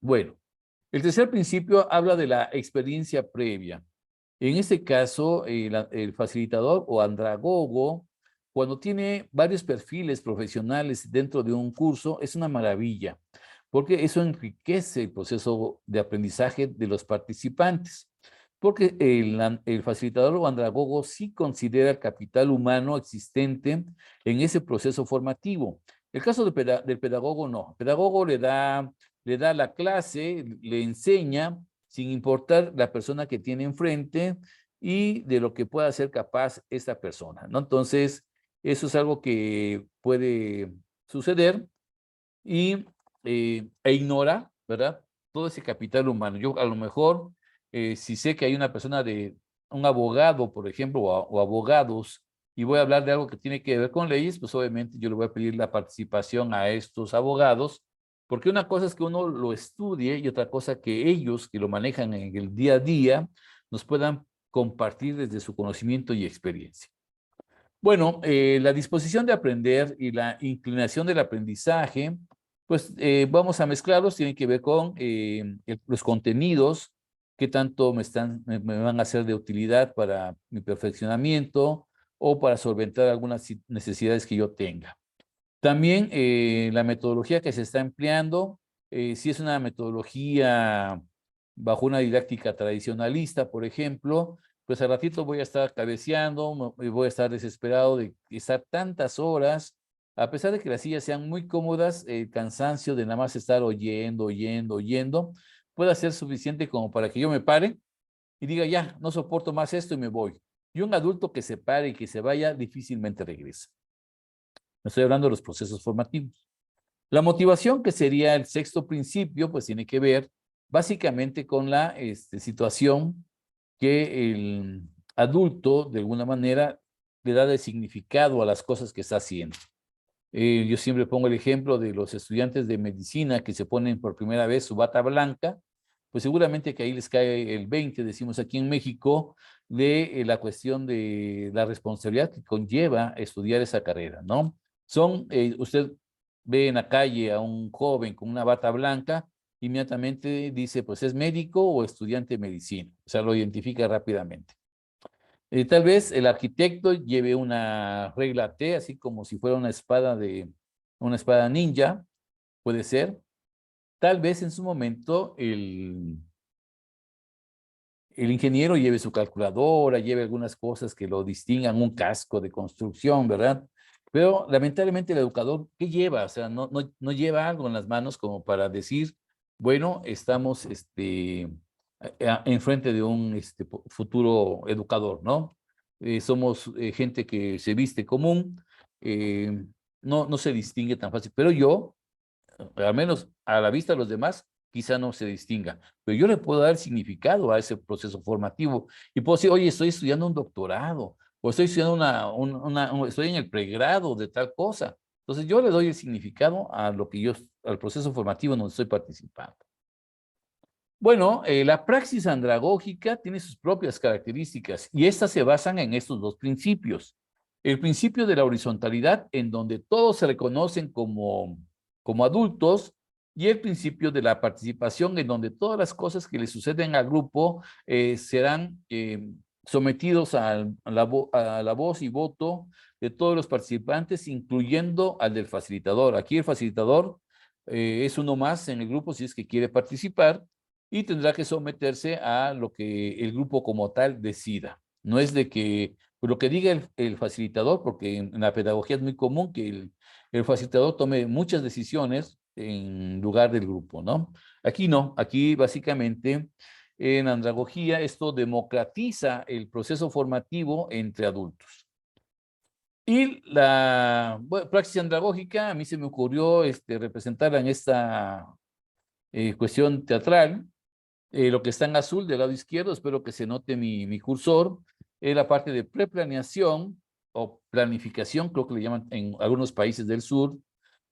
Bueno, el tercer principio habla de la experiencia previa. En este caso, el facilitador o andragogo, cuando tiene varios perfiles profesionales dentro de un curso, es una maravilla, porque eso enriquece el proceso de aprendizaje de los participantes, porque el facilitador o andragogo sí considera el capital humano existente en ese proceso formativo. El caso del pedagogo no. El pedagogo le da la clase, le enseña, sin importar la persona que tiene enfrente y de lo que pueda ser capaz esta persona, ¿no? Entonces, eso es algo que puede suceder y, e ignora, ¿verdad? Todo ese capital humano. Yo a lo mejor, si sé que hay una persona un abogado, por ejemplo, o abogados, y voy a hablar de algo que tiene que ver con leyes, pues obviamente yo le voy a pedir la participación a estos abogados, porque una cosa es que uno lo estudie y otra cosa que ellos, que lo manejan en el día a día, nos puedan compartir desde su conocimiento y experiencia. Bueno, la disposición de aprender y la inclinación del aprendizaje, pues vamos a mezclarlos, tienen que ver con los contenidos, qué tanto me van a ser de utilidad para mi perfeccionamiento o para solventar algunas necesidades que yo tenga. También la metodología que se está empleando, si es una metodología bajo una didáctica tradicionalista, por ejemplo, pues al ratito voy a estar cabeceando, voy a estar desesperado de estar tantas horas, a pesar de que las sillas sean muy cómodas, el cansancio de nada más estar oyendo, puede ser suficiente como para que yo me pare y diga, ya, no soporto más esto y me voy. Y un adulto que se pare y que se vaya difícilmente regresa. Me estoy hablando de los procesos formativos. La motivación, que sería el sexto principio, pues tiene que ver básicamente con la situación que el adulto, de alguna manera, le da de significado a las cosas que está haciendo. Yo siempre pongo el ejemplo de los estudiantes de medicina que se ponen por primera vez su bata blanca, pues seguramente que ahí les cae el 20, decimos aquí en México, de la cuestión de la responsabilidad que conlleva estudiar esa carrera, ¿no? Usted ve en la calle a un joven con una bata blanca, inmediatamente dice, pues es médico o estudiante de medicina, o sea, lo identifica rápidamente. Tal vez el arquitecto lleve una regla T, así como si fuera una espada ninja, puede ser. Tal vez en su momento el ingeniero lleve su calculadora, lleve algunas cosas que lo distingan, un casco de construcción, ¿verdad? Pero lamentablemente el educador, ¿qué lleva? O sea, no lleva algo en las manos como para decir, bueno, estamos enfrente de un futuro educador, ¿no? Somos gente que se viste común, no se distingue tan fácil, pero yo, al menos a la vista de los demás, quizá no se distinga, pero yo le puedo dar significado a ese proceso formativo y puedo decir, oye, estoy estudiando un doctorado o estoy estudiando estoy en el pregrado de tal cosa. Entonces yo le doy el significado a lo que al proceso formativo en donde estoy participando. Bueno, la praxis andragógica tiene sus propias características y estas se basan en estos dos principios. El principio de la horizontalidad, en donde todos se reconocen como adultos, y el principio de la participación, en donde todas las cosas que le suceden al grupo serán sometidos a la voz y voto de todos los participantes, incluyendo al del facilitador. Aquí el facilitador es uno más en el grupo si es que quiere participar, y tendrá que someterse a lo que el grupo como tal decida. No es de que lo que diga el facilitador, porque en la pedagogía es muy común que el facilitador tome muchas decisiones en lugar del grupo, ¿no? Aquí no, aquí básicamente en andragogía esto democratiza el proceso formativo entre adultos. Y la praxis andragógica, a mí se me ocurrió representarla en esta cuestión teatral. Lo que está en azul del lado izquierdo, espero que se note mi cursor, es la parte de preplaneación o planificación, creo que le llaman en algunos países del sur.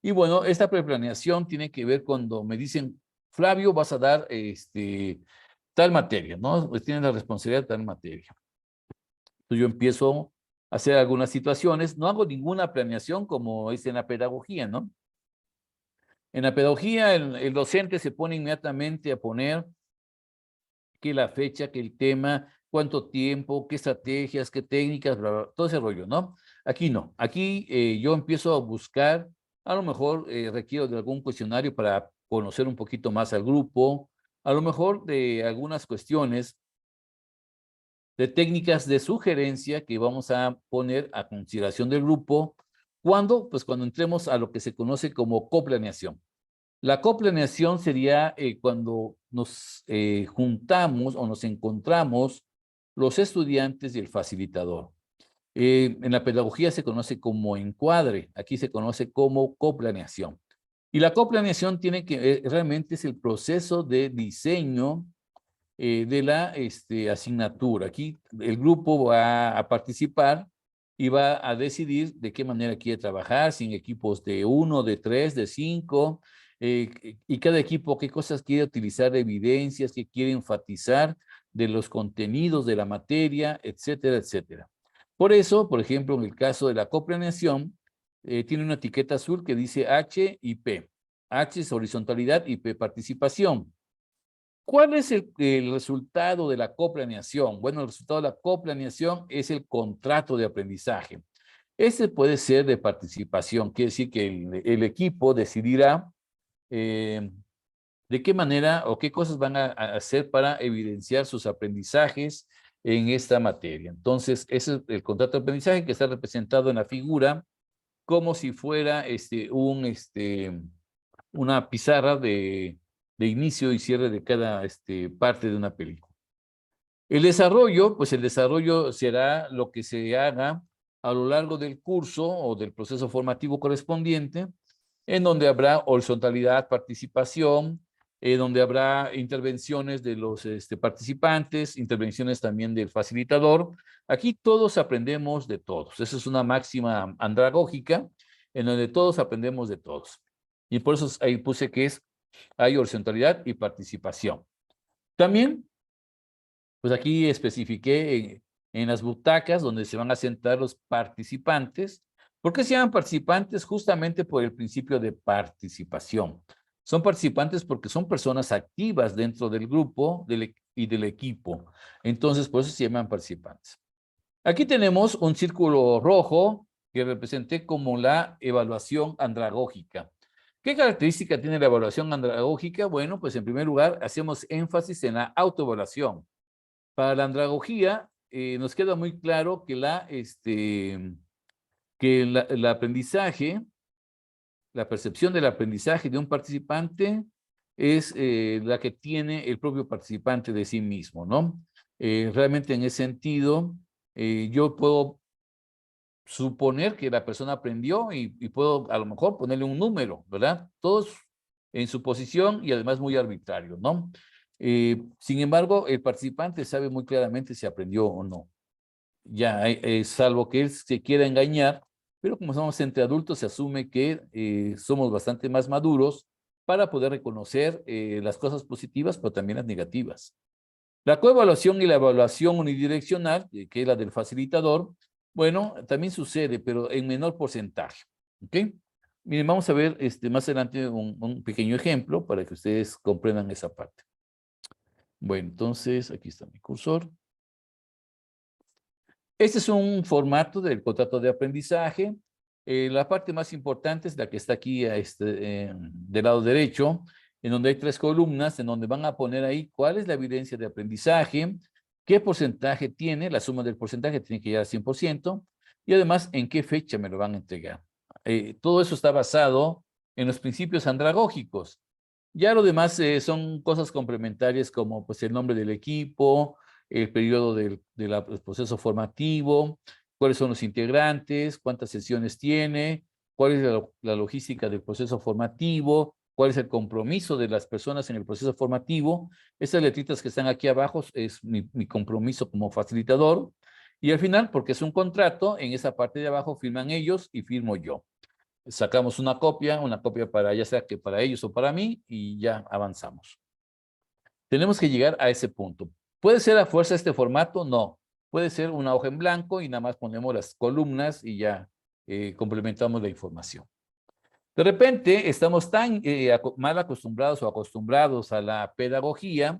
Y bueno, esta preplaneación tiene que ver cuando me dicen, Flavio, vas a dar tal materia, ¿no? Pues tienes la responsabilidad de tal materia. Entonces yo empiezo a hacer algunas situaciones, no hago ninguna planeación como es en la pedagogía, ¿no? En la pedagogía el docente se pone inmediatamente a poner que la fecha, que el tema, cuánto tiempo, qué estrategias, qué técnicas, bla, bla, todo ese rollo, ¿no? Aquí no. Aquí yo empiezo a buscar, a lo mejor requiero de algún cuestionario para conocer un poquito más al grupo, a lo mejor de algunas cuestiones de técnicas de sugerencia que vamos a poner a consideración del grupo. ¿Cuándo? Pues cuando entremos a lo que se conoce como coplaneación. La coplaneación sería cuando nos juntamos o nos encontramos los estudiantes y el facilitador. En la pedagogía se conoce como encuadre, aquí se conoce como coplaneación. Y la coplaneación tiene que, realmente es el proceso de diseño de la asignatura. Aquí el grupo va a participar y va a decidir de qué manera quiere trabajar, si en equipos de 1, de 3, de 5, y cada equipo qué cosas quiere utilizar, evidencias, qué quiere enfatizar de los contenidos de la materia, etcétera, etcétera. Por eso, por ejemplo, en el caso de la coplaneación, tiene una etiqueta azul que dice H y P. H es horizontalidad y P participación. ¿Cuál es el resultado de la coplaneación? Bueno, el resultado de la coplaneación es el contrato de aprendizaje. Ese puede ser de participación, quiere decir que el equipo decidirá de qué manera o qué cosas van a hacer para evidenciar sus aprendizajes en esta materia. Entonces, ese es el contrato de aprendizaje que está representado en la figura como si fuera una pizarra de inicio y cierre de cada parte de una película. El desarrollo, pues el desarrollo será lo que se haga a lo largo del curso o del proceso formativo correspondiente, en donde habrá horizontalidad, participación, donde habrá intervenciones de los participantes, intervenciones también del facilitador. Aquí todos aprendemos de todos. Esa es una máxima andragógica en donde todos aprendemos de todos. Y por eso ahí puse que hay horizontalidad y participación. También, pues aquí especifiqué en las butacas donde se van a sentar los participantes. ¿Por qué se llaman participantes? Justamente por el principio de participación. Son participantes porque son personas activas dentro del grupo y del equipo. Entonces, por eso se llaman participantes. Aquí tenemos un círculo rojo que representé como la evaluación andragógica. ¿Qué característica tiene la evaluación andragógica? Bueno, pues en primer lugar, hacemos énfasis en la autoevaluación. Para la andragogía, nos queda muy claro que el aprendizaje, la percepción del aprendizaje de un participante es la que tiene el propio participante de sí mismo, ¿no? Realmente en ese sentido, yo puedo suponer que la persona aprendió y puedo a lo mejor ponerle un número, ¿verdad? Todos en su posición y además muy arbitrario, ¿no? Sin embargo, el participante sabe muy claramente si aprendió o no. Ya, salvo que él se quiera engañar, pero como somos entre adultos, se asume que somos bastante más maduros para poder reconocer las cosas positivas, pero también las negativas. La coevaluación y la evaluación unidireccional, que es la del facilitador, bueno, también sucede, pero en menor porcentaje. ¿Ok? Miren, vamos a ver más adelante un pequeño ejemplo para que ustedes comprendan esa parte. Bueno, entonces, aquí está mi cursor. Este es un formato del contrato de aprendizaje. La parte más importante es la que está aquí del lado derecho, en donde hay 3 columnas, en donde van a poner ahí cuál es la evidencia de aprendizaje, qué porcentaje tiene, la suma del porcentaje tiene que llegar al 100%, y además en qué fecha me lo van a entregar. Todo eso está basado en los principios andragógicos. Ya lo demás son cosas complementarias como pues, el nombre del equipo, el periodo del proceso formativo, cuáles son los integrantes, cuántas sesiones tiene, cuál es la logística del proceso formativo, cuál es el compromiso de las personas en el proceso formativo. Estas letritas que están aquí abajo es mi compromiso como facilitador. Y al final, porque es un contrato, en esa parte de abajo firman ellos y firmo yo. Sacamos una copia para ya sea que para ellos o para mí, y ya avanzamos. Tenemos que llegar a ese punto. ¿Puede ser a fuerza este formato? No. Puede ser una hoja en blanco y nada más ponemos las columnas y ya complementamos la información. De repente estamos tan mal acostumbrados o acostumbrados a la pedagogía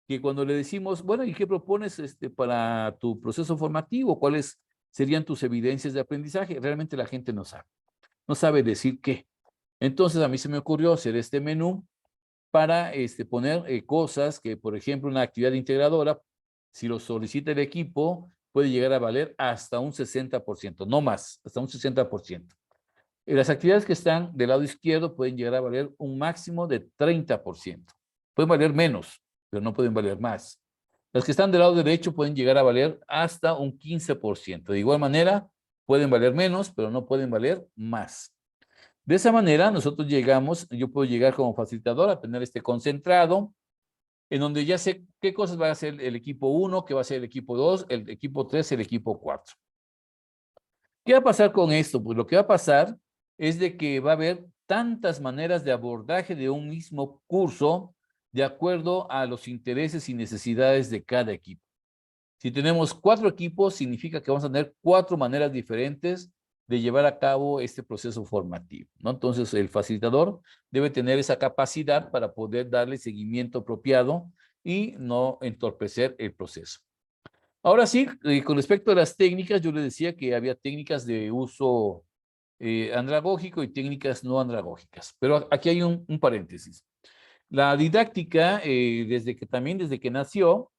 que cuando le decimos, bueno, ¿y qué propones para tu proceso formativo? ¿Cuáles serían tus evidencias de aprendizaje? Realmente la gente no sabe. No sabe decir qué. Entonces a mí se me ocurrió hacer este menú para poner cosas que, por ejemplo, una actividad integradora, si lo solicita el equipo, puede llegar a valer hasta un 60%, no más, hasta un 60%. Y las actividades que están del lado izquierdo pueden llegar a valer un máximo de 30%. Pueden valer menos, pero no pueden valer más. Las que están del lado derecho pueden llegar a valer hasta un 15%. De igual manera, pueden valer menos, pero no pueden valer más. De esa manera, nosotros yo puedo llegar como facilitador a tener este concentrado, en donde ya sé qué cosas va a hacer el equipo 1, qué va a hacer el equipo 2, el equipo 3, el equipo 4. ¿Qué va a pasar con esto? Pues lo que va a pasar es de que va a haber tantas maneras de abordaje de un mismo curso de acuerdo a los intereses y necesidades de cada equipo. Si tenemos 4 equipos, significa que vamos a tener 4 maneras diferentes de llevar a cabo este proceso formativo, ¿no? Entonces, el facilitador debe tener esa capacidad para poder darle seguimiento apropiado y no entorpecer el proceso. Ahora sí, con respecto a las técnicas, yo le decía que había técnicas de uso andragógico y técnicas no andragógicas, pero aquí hay un paréntesis. La didáctica, desde que nació,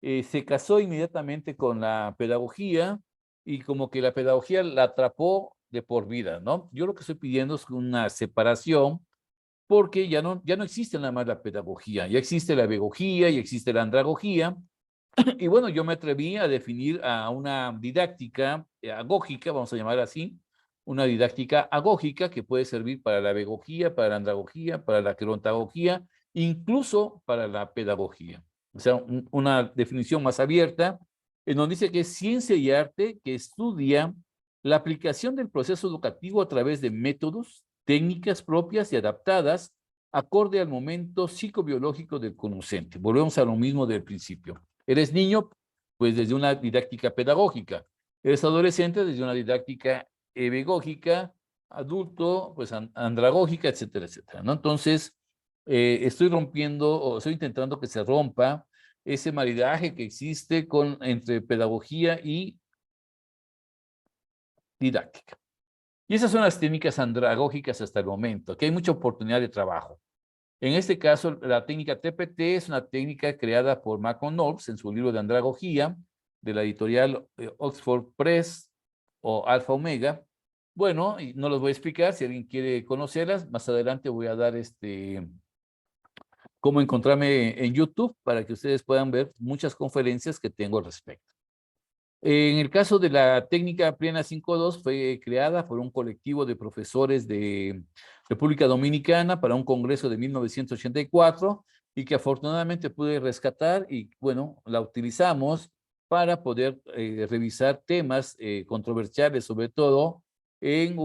se casó inmediatamente con la pedagogía y como que la pedagogía la atrapó de por vida, ¿no? Yo lo que estoy pidiendo es una separación porque ya no existe nada más la pedagogía, ya existe la begogía y existe la andragogía. Y bueno, yo me atreví a definir a una didáctica agógica, vamos a llamar así, una didáctica agógica que puede servir para la begogía, para la andragogía, para la gerontagogía, incluso para la pedagogía. O sea, una definición más abierta, en donde dice que es ciencia y arte que estudia la aplicación del proceso educativo a través de métodos, técnicas propias y adaptadas acorde al momento psicobiológico del conocente. Volvemos a lo mismo del principio. Eres niño, pues desde una didáctica pedagógica. Eres adolescente desde una didáctica ebegógica, adulto, pues andragógica, etcétera, etcétera, ¿no? Entonces, estoy rompiendo o estoy intentando que se rompa ese maridaje que existe entre pedagogía y didáctica. Y esas son las técnicas andragógicas hasta el momento, que hay mucha oportunidad de trabajo. En este caso, la técnica TPT es una técnica creada por Malcolm Knowles en su libro de andragogía, de la editorial Oxford Press o Alfa Omega. Bueno, y no los voy a explicar, si alguien quiere conocerlas, más adelante voy a dar cómo encontrarme en YouTube para que ustedes puedan ver muchas conferencias que tengo al respecto. En el caso de la técnica Plena 5.2 fue creada por un colectivo de profesores de República Dominicana para un congreso de 1984 y que afortunadamente pude rescatar y, bueno, la utilizamos para poder revisar temas controversiales, sobre todo en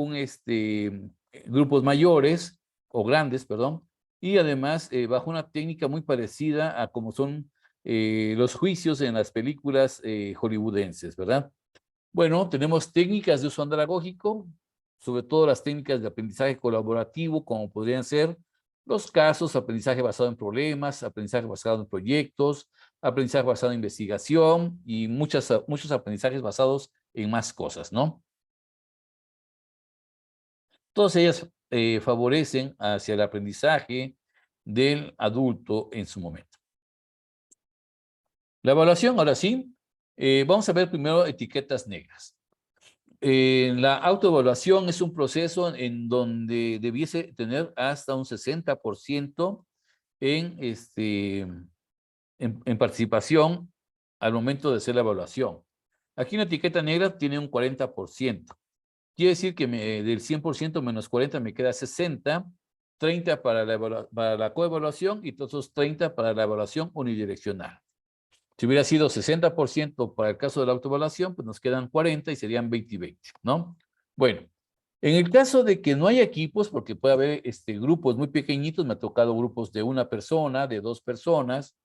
grupos mayores o grandes, perdón, y además bajo una técnica muy parecida a como son los juicios en las películas hollywoodenses, ¿verdad? Bueno, tenemos técnicas de uso andragógico, sobre todo las técnicas de aprendizaje colaborativo, como podrían ser los casos, aprendizaje basado en problemas, aprendizaje basado en proyectos, aprendizaje basado en investigación y muchos aprendizajes basados en más cosas, ¿no? Todas ellas favorecen hacia el aprendizaje del adulto en su momento. La evaluación, ahora sí, vamos a ver primero etiquetas negras. La autoevaluación es un proceso en donde debiese tener hasta un 60% en, en participación al momento de hacer la evaluación. Aquí una etiqueta negra tiene un 40%. Quiere decir que del 100% menos 40 me queda 60, 30 para la coevaluación y otros 30 para la evaluación unidireccional. Si hubiera sido 60% para el caso de la autoevaluación, pues nos quedan 40 y serían 20 y 20, ¿no? Bueno, en el caso de que no haya equipos, porque puede haber grupos muy pequeñitos, me ha tocado grupos de una persona, de 2 personas,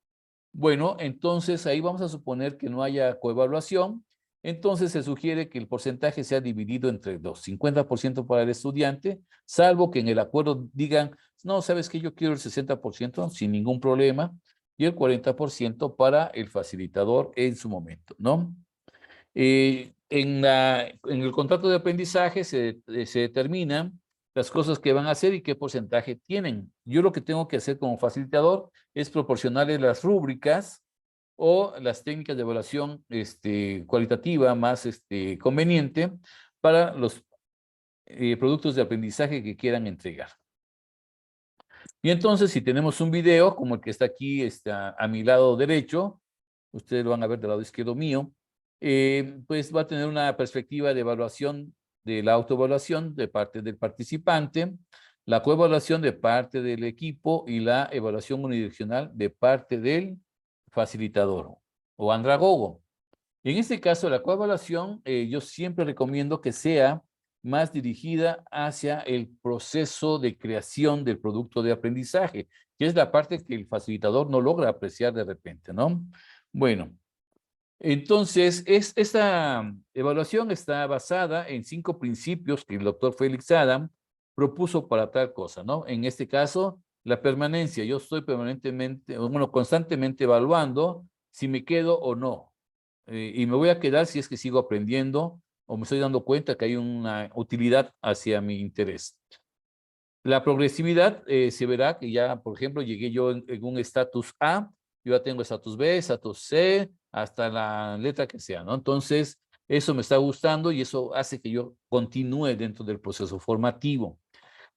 bueno, entonces ahí vamos a suponer que no haya coevaluación, entonces se sugiere que el porcentaje sea dividido entre dos, 50% para el estudiante, salvo que en el acuerdo digan, no, ¿sabes qué? Yo quiero el 60% sin ningún problema, y el 40% para el facilitador en su momento, ¿no? En el contrato de aprendizaje se determinan las cosas que van a hacer y qué porcentaje tienen. Yo lo que tengo que hacer como facilitador es proporcionarles las rúbricas o las técnicas de evaluación cualitativa más conveniente para los productos de aprendizaje que quieran entregar. Y entonces, si tenemos un video como el que está aquí a mi lado derecho, ustedes lo van a ver del lado izquierdo mío, pues va a tener una perspectiva de evaluación de la autoevaluación de parte del participante, la coevaluación de parte del equipo y la evaluación unidireccional de parte del facilitador o andragogo. En este caso, la coevaluación, yo siempre recomiendo que sea más dirigida hacia el proceso de creación del producto de aprendizaje, que es la parte que el facilitador no logra apreciar de repente, ¿no? Bueno, entonces, esta evaluación está basada en 5 principios que el doctor Félix Adam propuso para tal cosa, ¿no? En este caso, la permanencia. Yo estoy permanentemente, bueno, constantemente evaluando si me quedo o no. Y me voy a quedar si es que sigo aprendiendo o me estoy dando cuenta que hay una utilidad hacia mi interés. La progresividad se verá que ya, por ejemplo, llegué yo en un estatus A, yo ya tengo estatus B, estatus C, hasta la letra que sea, ¿no? Entonces, eso me está gustando y eso hace que yo continúe dentro del proceso formativo.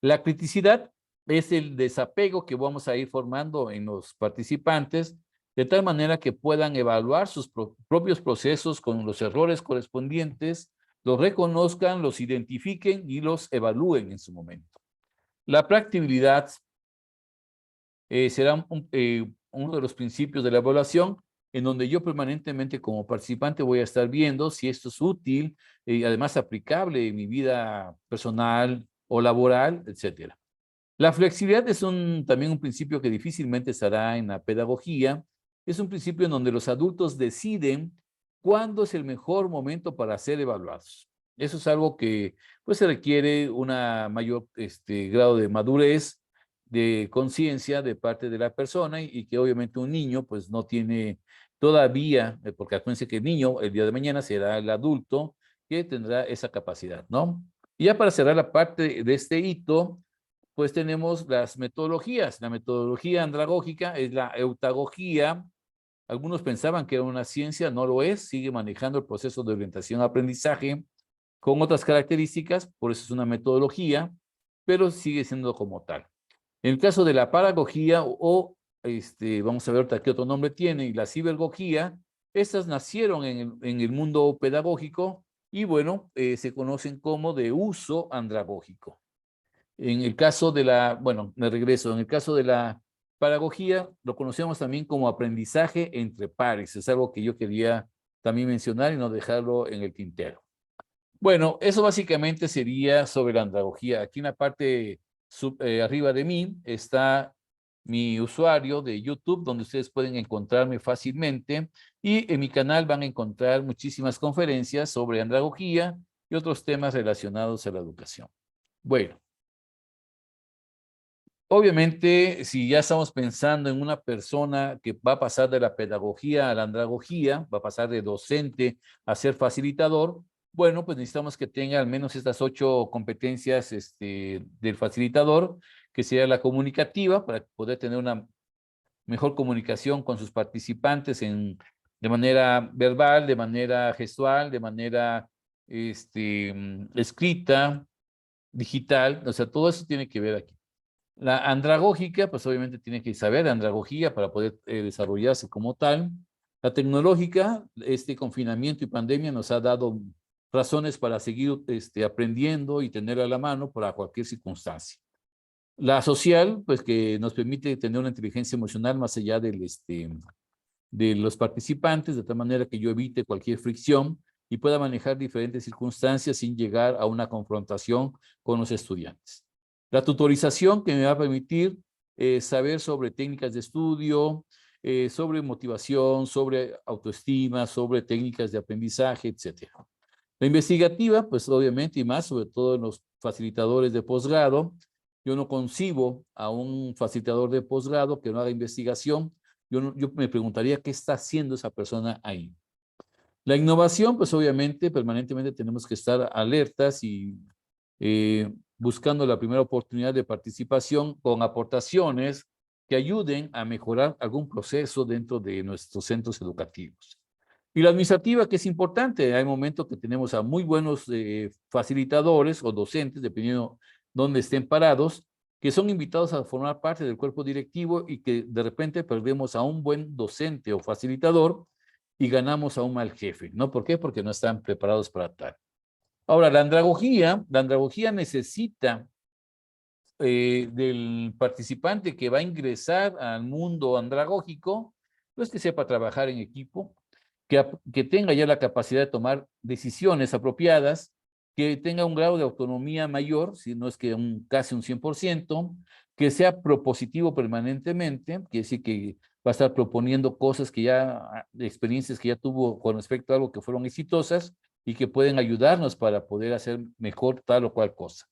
La criticidad es el desapego que vamos a ir formando en los participantes, de tal manera que puedan evaluar sus propios procesos con los errores correspondientes, los reconozcan, los identifiquen y los evalúen en su momento. La practicabilidad será uno de los principios de la evaluación, en donde yo permanentemente como participante voy a estar viendo si esto es útil y además aplicable en mi vida personal o laboral, etcétera. La flexibilidad es también un principio que difícilmente estará en la pedagogía. Es un principio en donde los adultos deciden cuándo es el mejor momento para ser evaluados. Eso es algo que pues, se requiere una mayor grado de madurez, de conciencia de parte de la persona y que obviamente un niño pues no tiene todavía, porque acuérdense que el niño el día de mañana será el adulto que tendrá esa capacidad, ¿no? Y ya para cerrar la parte de este hito, pues tenemos las metodologías. La metodología andragógica es la eutagogía. Algunos pensaban que era una ciencia, no lo es, sigue manejando el proceso de orientación-aprendizaje con otras características, por eso es una metodología, pero sigue siendo como tal. En el caso de la paragogía vamos a ver ahorita qué otro nombre tiene, y la cibergogía, estas nacieron en el mundo pedagógico y bueno, se conocen como de uso andragógico. En el caso de la, bueno, me regreso, en el caso de la pedagogía, lo conocemos también como aprendizaje entre pares. Es algo que yo quería también mencionar y no dejarlo en el tintero. Bueno, eso básicamente sería sobre la andragogía. Aquí en la parte arriba de mí está mi usuario de YouTube, donde ustedes pueden encontrarme fácilmente. Y en mi canal van a encontrar muchísimas conferencias sobre andragogía y otros temas relacionados a la educación. Bueno, obviamente, si ya estamos pensando en una persona que va a pasar de la pedagogía a la andragogía, va a pasar de docente a ser facilitador, bueno, pues necesitamos que tenga al menos estas 8 competencias del facilitador, que sería la comunicativa, para poder tener una mejor comunicación con sus participantes de manera verbal, de manera gestual, de manera escrita, digital, o sea, todo eso tiene que ver aquí. La andragógica, pues obviamente tiene que saber de andragogía para poder desarrollarse como tal. La tecnológica, este confinamiento y pandemia nos ha dado razones para seguir aprendiendo y tenerla a la mano para cualquier circunstancia. La social, pues que nos permite tener una inteligencia emocional más allá de los participantes, de tal manera que yo evite cualquier fricción y pueda manejar diferentes circunstancias sin llegar a una confrontación con los estudiantes. La tutorización que me va a permitir saber sobre técnicas de estudio, sobre motivación, sobre autoestima, sobre técnicas de aprendizaje, etc. La investigativa, pues obviamente, y más sobre todo en los facilitadores de posgrado, yo no concibo a un facilitador de posgrado que no haga investigación. Yo me preguntaría qué está haciendo esa persona ahí. La innovación, pues obviamente, permanentemente tenemos que estar alertas y buscando la primera oportunidad de participación con aportaciones que ayuden a mejorar algún proceso dentro de nuestros centros educativos. Y la administrativa, que es importante, hay momentos que tenemos a muy buenos facilitadores o docentes, dependiendo dónde estén parados, que son invitados a formar parte del cuerpo directivo y que de repente perdemos a un buen docente o facilitador y ganamos a un mal jefe, ¿no? ¿Por qué? Porque no están preparados para tal. Ahora, la andragogía necesita del participante que va a ingresar al mundo andragógico, pues que sepa trabajar en equipo, que tenga ya la capacidad de tomar decisiones apropiadas, que tenga un grado de autonomía mayor, si no es que casi un 100%, que sea propositivo permanentemente, quiere decir que va a estar proponiendo cosas que ya, experiencias que ya tuvo con respecto a algo que fueron exitosas y que pueden ayudarnos para poder hacer mejor tal o cual cosa.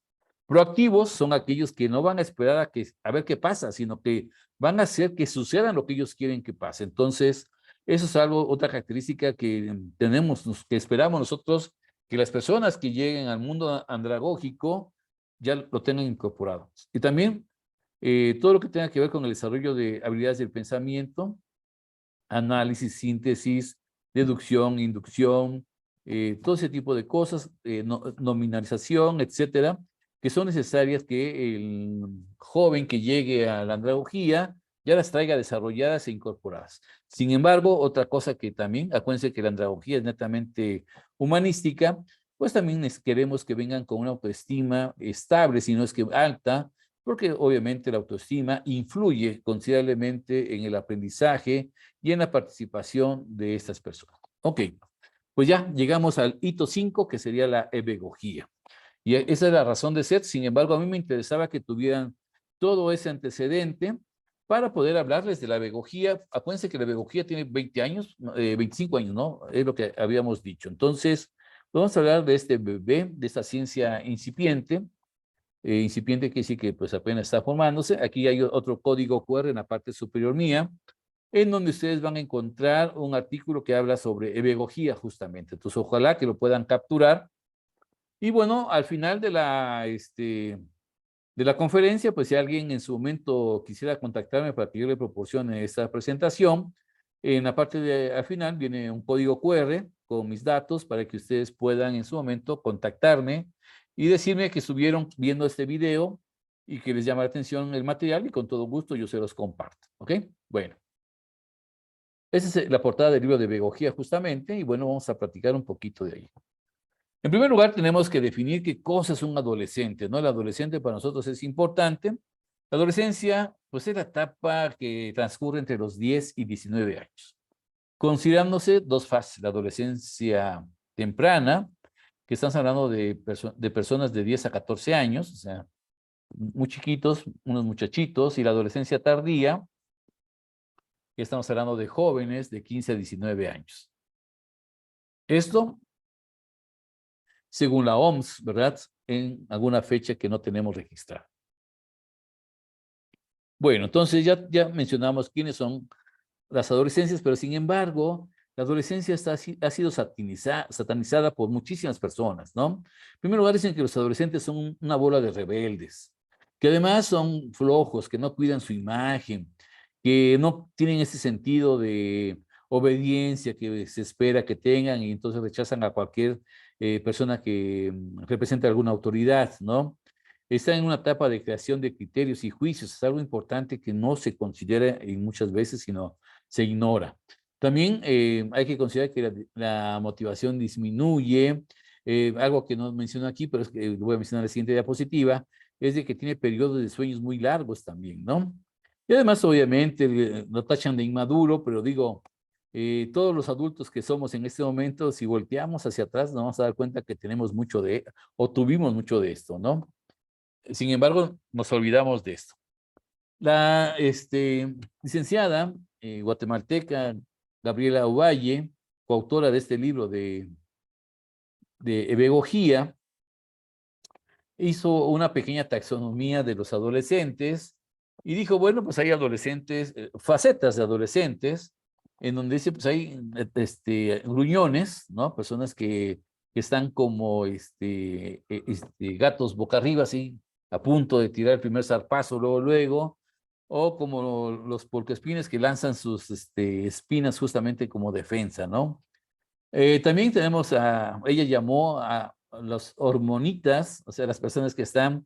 Proactivos son aquellos que no van a esperar a ver qué pasa, sino que van a hacer que sucedan lo que ellos quieren que pase. Entonces, eso es otra característica que tenemos, que esperamos nosotros, que las personas que lleguen al mundo andragógico ya lo tengan incorporado. Y también todo lo que tenga que ver con el desarrollo de habilidades del pensamiento, análisis, síntesis, deducción, inducción, todo ese tipo de cosas, nominalización, etcétera, que son necesarias que el joven que llegue a la andragogía ya las traiga desarrolladas e incorporadas. Sin embargo, otra cosa que también, acuérdense que la andragogía es netamente humanística, pues también queremos que vengan con una autoestima estable, si no es que alta, porque obviamente la autoestima influye considerablemente en el aprendizaje y en la participación de estas personas. Ok, pues ya llegamos al hito 5, que sería la ebegogía. Y esa es la razón de ser. Sin embargo, a mí me interesaba que tuvieran todo ese antecedente para poder hablarles de la ebegogía. Acuérdense que la ebegogía tiene 20 años, 25 años, ¿no? Es lo que habíamos dicho. Entonces, vamos a hablar de este bebé, de esta ciencia incipiente. Incipiente que sí que pues apenas está formándose. Aquí hay otro código QR en la parte superior mía, en donde ustedes van a encontrar un artículo que habla sobre ebegogía justamente. Entonces, ojalá que lo puedan capturar. Y bueno, al final de la conferencia, pues si alguien en su momento quisiera contactarme para que yo le proporcione esta presentación, en la parte de al final viene un código QR con mis datos para que ustedes puedan en su momento contactarme y decirme que estuvieron viendo este video y que les llama la atención el material y con todo gusto yo se los comparto. ¿Ok? Bueno. Esa es la portada del libro de Ebegogía justamente y bueno, vamos a platicar un poquito de ahí. En primer lugar, tenemos que definir qué cosa es un adolescente, ¿no? El adolescente para nosotros es importante. La adolescencia, pues es la etapa que transcurre entre los 10 y 19 años, considerándose dos fases: la adolescencia temprana, que estamos hablando de personas de 10 a 14 años, o sea, muy chiquitos, unos muchachitos, y la adolescencia tardía, que estamos hablando de jóvenes de 15 a 19 años. Esto, según la OMS, ¿verdad? En alguna fecha que no tenemos registrada. Bueno, entonces ya mencionamos quiénes son las adolescencias, pero sin embargo, la adolescencia ha sido satanizada por muchísimas personas, ¿no? En primer lugar, dicen que los adolescentes son una bola de rebeldes, que además son flojos, que no cuidan su imagen, que no tienen ese sentido de obediencia que se espera que tengan, y entonces rechazan a cualquier persona que represente alguna autoridad, ¿no? Está en una etapa de creación de criterios y juicios. Es algo importante que no se considera muchas veces, sino se ignora. También hay que considerar que la motivación disminuye. Algo que no menciono aquí, pero es que voy a mencionar en la siguiente diapositiva, es de que tiene periodos de sueños muy largos también, ¿no? Y además, obviamente, lo tachan de inmaduro, pero digo, todos los adultos que somos en este momento, si volteamos hacia atrás, nos vamos a dar cuenta que tenemos mucho o tuvimos mucho de esto, ¿no? Sin embargo, nos olvidamos de esto. La licenciada guatemalteca Gabriela Ovalle, coautora de este libro de pedagogía, hizo una pequeña taxonomía de los adolescentes y dijo, bueno, pues hay adolescentes, facetas de adolescentes, en donde dice, pues hay gruñones, ¿no? Personas que están como gatos boca arriba, así, a punto de tirar el primer zarpazo, luego, o como los puercoespines que lanzan sus espinas justamente como defensa, ¿no? También tenemos ella llamó a los hormonitas, o sea, las personas que están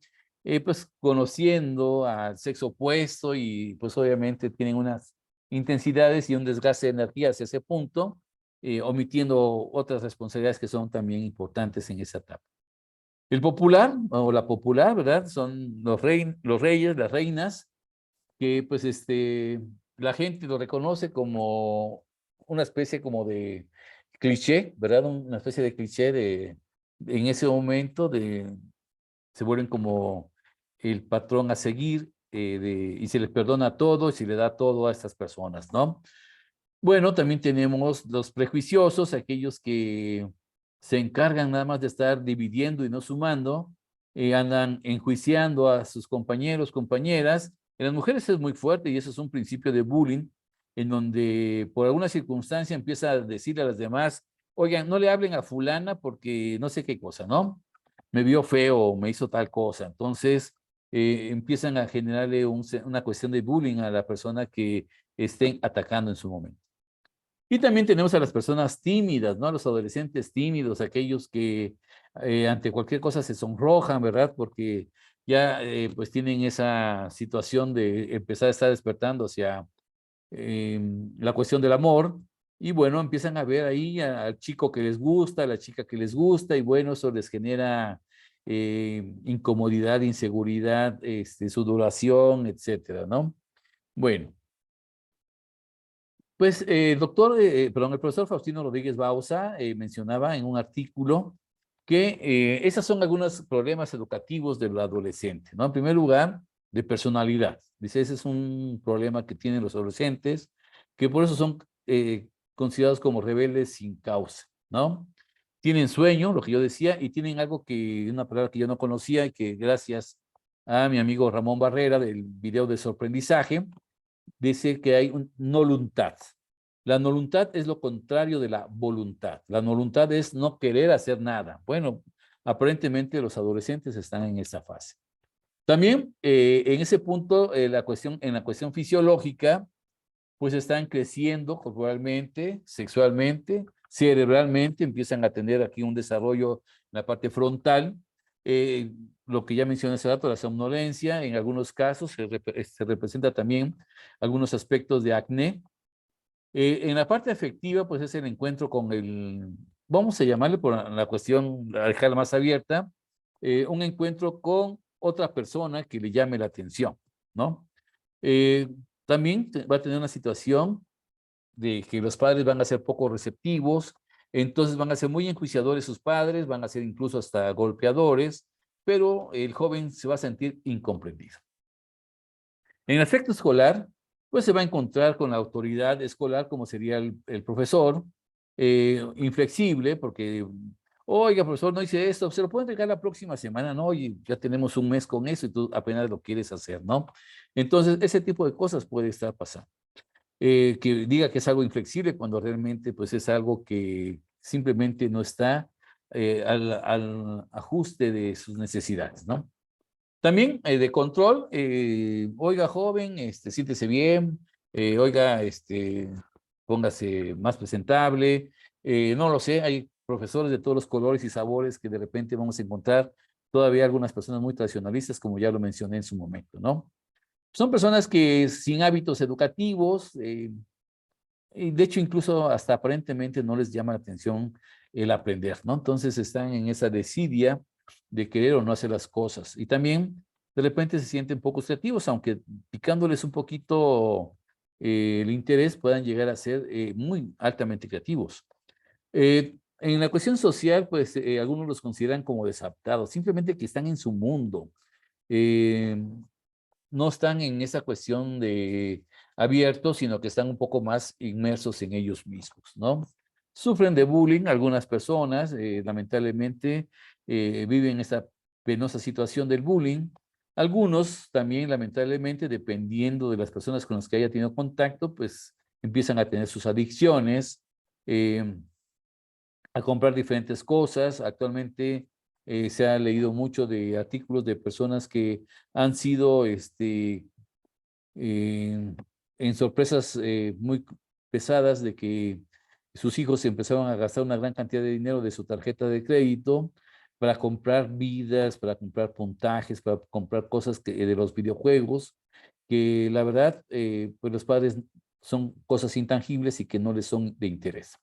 pues conociendo al sexo opuesto y pues obviamente tienen unas intensidades y un desgaste de energía hacia ese punto, omitiendo otras responsabilidades que son también importantes en esa etapa. El popular o la popular, ¿verdad? Son los reyes, las reinas, que pues la gente lo reconoce como una especie como de cliché, ¿verdad? Una especie de cliché en ese momento se vuelven como el patrón a seguir, y se les perdona todo y se le da todo a estas personas, ¿no? Bueno, también tenemos los prejuiciosos, aquellos que se encargan nada más de estar dividiendo y no sumando, andan enjuiciando a sus compañeros, compañeras. En las mujeres es muy fuerte y eso es un principio de bullying, en donde por alguna circunstancia empieza a decirle a las demás, oigan, no le hablen a fulana porque no sé qué cosa, ¿no? Me vio feo, me hizo tal cosa. Entonces, empiezan a generarle una cuestión de bullying a la persona que estén atacando en su momento. Y también tenemos a las personas tímidas, ¿no? A los adolescentes tímidos, aquellos que ante cualquier cosa se sonrojan, ¿verdad? Porque ya pues tienen esa situación de empezar a estar despertando hacia la cuestión del amor. Y bueno, empiezan a ver ahí al chico que les gusta, a la chica que les gusta, y bueno, eso les genera incomodidad, inseguridad, sudoración, etcétera, ¿no? Bueno. Pues, el profesor Faustino Rodríguez Bauza mencionaba en un artículo que esos son algunos problemas educativos del adolescente, ¿no? En primer lugar, de personalidad. Dice, ese es un problema que tienen los adolescentes, que por eso son considerados como rebeldes sin causa, ¿no? Tienen sueño, lo que yo decía, y tienen una palabra que yo no conocía y que gracias a mi amigo Ramón Barrera del video de sorprendizaje, dice que hay un voluntad. La voluntad es lo contrario de la voluntad. La voluntad es no querer hacer nada. Bueno, aparentemente los adolescentes están en esa fase. También en ese punto, en la cuestión fisiológica, pues están creciendo corporalmente, sexualmente, cerebralmente, empiezan a tener aquí un desarrollo en la parte frontal. eh, lo que ya mencioné hace rato, la somnolencia, en algunos casos se representa también algunos aspectos de acné. En la parte afectiva, pues es el encuentro con vamos a llamarle por la cuestión, a dejarla más abierta, un encuentro con otra persona que le llame la atención, ¿no? Eh, También va a tener una situación de que los padres van a ser poco receptivos, entonces van a ser muy enjuiciadores sus padres, van a ser incluso hasta golpeadores, pero el joven se va a sentir incomprendido. En el aspecto escolar, pues se va a encontrar con la autoridad escolar, como sería el profesor, inflexible, porque, oiga, profesor, no hice esto, se lo puede entregar la próxima semana, ¿no? Oye, ya tenemos un mes con eso y tú apenas lo quieres hacer, ¿no? Entonces, ese tipo de cosas puede estar pasando. Que diga que es algo inflexible cuando realmente pues es algo que simplemente no está al ajuste de sus necesidades, ¿no? También de control, oiga joven, siéntese bien, oiga, póngase más presentable, no lo sé, hay profesores de todos los colores y sabores que de repente vamos a encontrar todavía algunas personas muy tradicionalistas, como ya lo mencioné en su momento, ¿no? Son personas que sin hábitos educativos, y de hecho incluso hasta aparentemente no les llama la atención el aprender, ¿no? Entonces están en esa desidia de querer o no hacer las cosas. Y también de repente se sienten poco creativos, aunque picándoles un poquito el interés puedan llegar a ser muy altamente creativos. En la cuestión social, pues algunos los consideran como desadaptados, simplemente que están en su mundo. Eh, no están en esa cuestión de abiertos, sino que están un poco más inmersos en ellos mismos, ¿no? Sufren de bullying algunas personas, lamentablemente viven esa penosa situación del bullying. Algunos también, lamentablemente, dependiendo de las personas con las que haya tenido contacto, pues empiezan a tener sus adicciones, eh, a comprar diferentes cosas. Actualmente se ha leído mucho de artículos de personas que han sido eh, en sorpresas muy pesadas de que sus hijos empezaron a gastar una gran cantidad de dinero de su tarjeta de crédito para comprar vidas, para comprar puntajes, para comprar cosas de los videojuegos, que la verdad, pues los padres son cosas intangibles y que no les son de interés.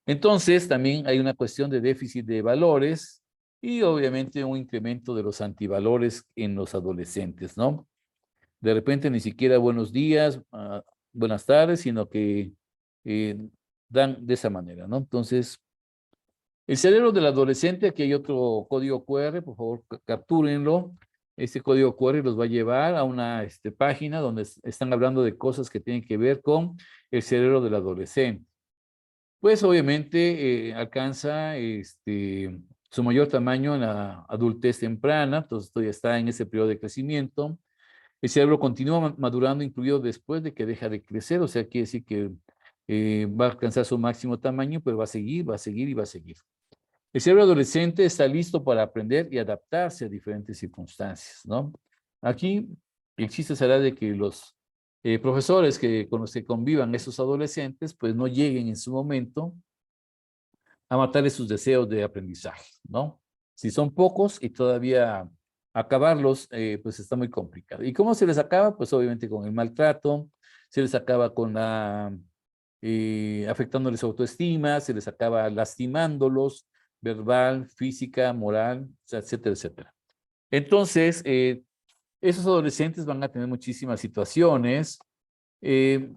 Entonces, también hay una cuestión de déficit de valores y obviamente un incremento de los antivalores en los adolescentes, ¿no? De repente ni siquiera buenos días, buenas tardes, sino que eh, dan de esa manera, ¿no? Entonces, el cerebro del adolescente, aquí hay otro código QR, por favor, captúrenlo. Este código QR los va a llevar a una página donde están hablando de cosas que tienen que ver con el cerebro del adolescente. Pues obviamente alcanza su mayor tamaño en la adultez temprana, entonces todavía está en ese periodo de crecimiento. El cerebro continúa madurando incluido después de que deja de crecer, o sea, quiere decir que va a alcanzar su máximo tamaño, pero va a seguir, va a seguir y va a seguir. El cerebro adolescente está listo para aprender y adaptarse a diferentes circunstancias, ¿no? Aquí el chiste será de que los profesores con los que convivan esos adolescentes, pues no lleguen en su momento a matarles sus deseos de aprendizaje, ¿no? Si son pocos y todavía acabarlos, pues está muy complicado. ¿Y cómo se les acaba? Pues obviamente con el maltrato, se les acaba con afectándoles su autoestima, se les acaba lastimándolos, verbal, física, moral, o sea, etcétera, etcétera. Entonces, esos adolescentes van a tener muchísimas situaciones, eh,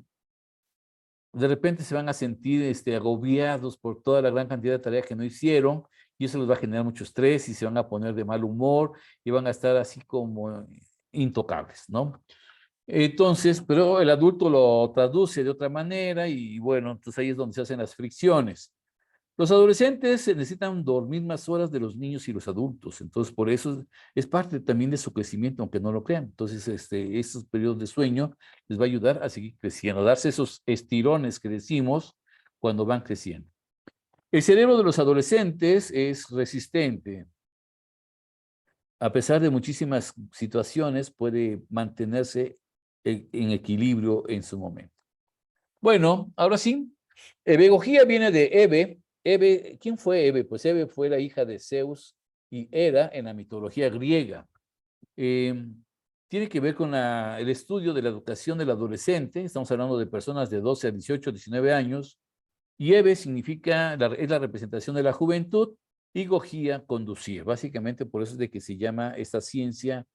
de repente se van a sentir agobiados por toda la gran cantidad de tareas que no hicieron y eso les va a generar mucho estrés y se van a poner de mal humor y van a estar así como intocables, ¿no? Entonces, pero el adulto lo traduce de otra manera y bueno, entonces ahí es donde se hacen las fricciones. Los adolescentes se necesitan dormir más horas de los niños y los adultos, entonces por eso es parte también de su crecimiento, aunque no lo crean. Entonces, esos periodos de sueño les va a ayudar a seguir creciendo, a darse esos estirones que decimos cuando van creciendo. El cerebro de los adolescentes es resistente. A pesar de muchísimas situaciones, puede mantenerse en equilibrio en su momento. Bueno, ahora sí, Ebegogía viene de Ebe. Ebe, ¿quién fue Ebe? Pues Ebe fue la hija de Zeus y Hera en la mitología griega. Eh, Tiene que ver con el estudio de la educación del adolescente. Estamos hablando de personas de 12 a 18, 19 años. Yebe significa, es la representación de la juventud, y Gojía, conducir. Básicamente por eso es de que se llama esta ciencia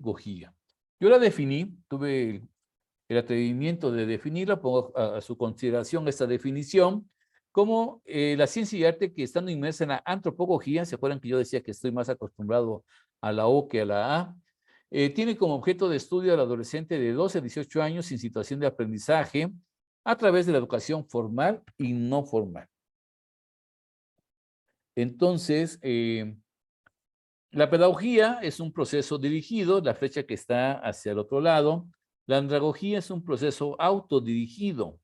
Gojía. Yo la definí, tuve el atrevimiento de definirla, pongo a su consideración esta definición como la ciencia y arte que estando inmersa en la antropología, ¿se acuerdan que yo decía que estoy más acostumbrado a la O que a la A? Tiene como objeto de estudio al adolescente de 12 a 18 años en situación de aprendizaje a través de la educación formal y no formal. Entonces, la pedagogía es un proceso dirigido, la flecha que está hacia el otro lado. La andragogía es un proceso autodirigido.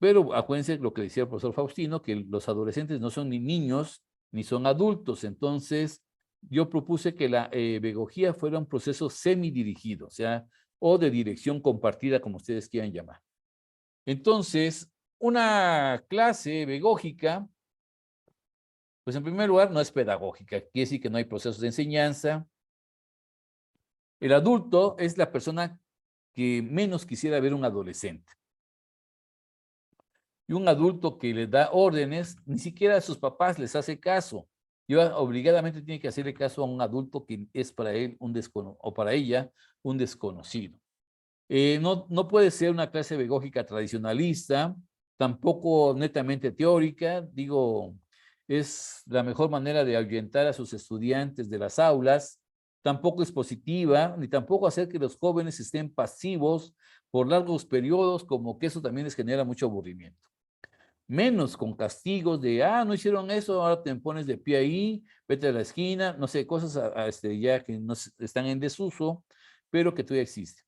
Pero acuérdense lo que decía el profesor Faustino, que los adolescentes no son ni niños ni son adultos. Entonces, yo propuse que la pedagogía fuera un proceso semidirigido, o sea, o de dirección compartida, como ustedes quieran llamar. Entonces, una clase pedagógica, pues en primer lugar, no es pedagógica, quiere decir que no hay procesos de enseñanza. El adulto es la persona que menos quisiera ver un adolescente. Y un adulto que le da órdenes, ni siquiera a sus papás les hace caso. Y obligadamente tiene que hacerle caso a un adulto que es para él un desconocido, o para ella un desconocido. No puede ser una clase pedagógica tradicionalista, tampoco netamente teórica. Digo, es la mejor manera de ahuyentar a sus estudiantes de las aulas. Tampoco es positiva, ni tampoco hacer que los jóvenes estén pasivos por largos periodos, como que eso también les genera mucho aburrimiento. Menos con castigos de, no hicieron eso, ahora te pones de pie ahí, vete a la esquina, no sé, cosas ya que no están en desuso, pero que todavía existen.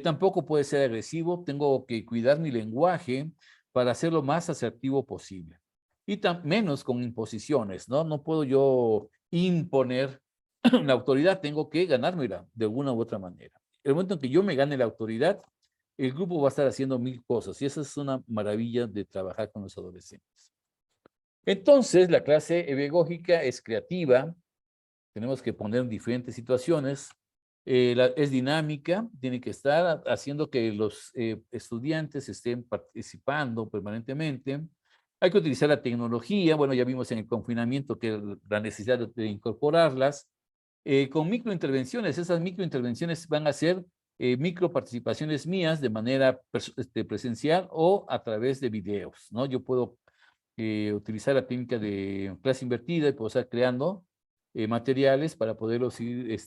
Tampoco puede ser agresivo, tengo que cuidar mi lenguaje para hacerlo más asertivo posible. Y menos con imposiciones, ¿no? No puedo yo imponer la autoridad, tengo que ganármela de alguna u otra manera. El momento en que yo me gane la autoridad, el grupo va a estar haciendo 1000 cosas y esa es una maravilla de trabajar con los adolescentes. Entonces, la clase pedagógica es creativa, tenemos que poner en diferentes situaciones, es dinámica, tiene que estar haciendo que los estudiantes estén participando permanentemente. Hay que utilizar la tecnología, bueno, ya vimos en el confinamiento que la necesidad de incorporarlas, con microintervenciones. Esas microintervenciones van a ser microparticipaciones mías de manera presencial o a través de videos, ¿no? Yo puedo utilizar la técnica de clase invertida y puedo estar creando materiales para poderlos ir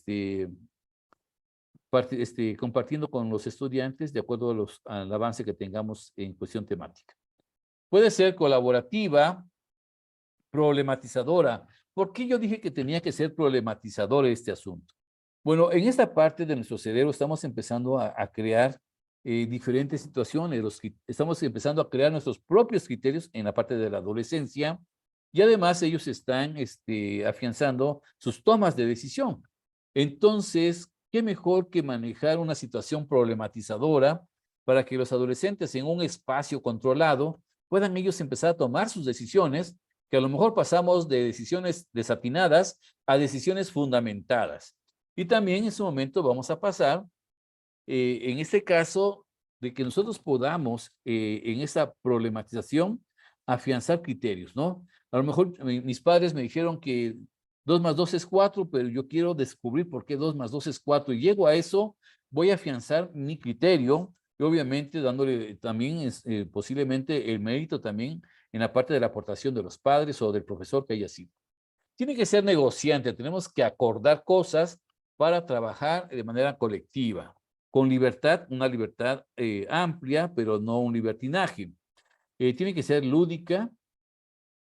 compartiendo con los estudiantes de acuerdo al avance que tengamos en cuestión temática. Puede ser colaborativa, problematizadora. ¿Por qué yo dije que tenía que ser problematizador este asunto? Bueno, en esta parte de nuestro cerebro estamos empezando a crear diferentes situaciones, estamos empezando a crear nuestros propios criterios en la parte de la adolescencia y además ellos están afianzando sus tomas de decisión. Entonces, ¿qué mejor que manejar una situación problematizadora para que los adolescentes en un espacio controlado puedan ellos empezar a tomar sus decisiones, que a lo mejor pasamos de decisiones desatinadas a decisiones fundamentadas? Y también en ese momento vamos a pasar, en este caso, de que nosotros podamos, en esa problematización, afianzar criterios, ¿no? A lo mejor mis padres me dijeron que 2 más 2 es 4, pero yo quiero descubrir por qué 2 más 2 es 4. Y llego a eso, voy a afianzar mi criterio, y obviamente dándole también posiblemente el mérito también en la parte de la aportación de los padres o del profesor que haya sido. Tiene que ser negociante, tenemos que acordar cosas para trabajar de manera colectiva, con libertad, una libertad amplia, pero no un libertinaje. Tiene que ser lúdica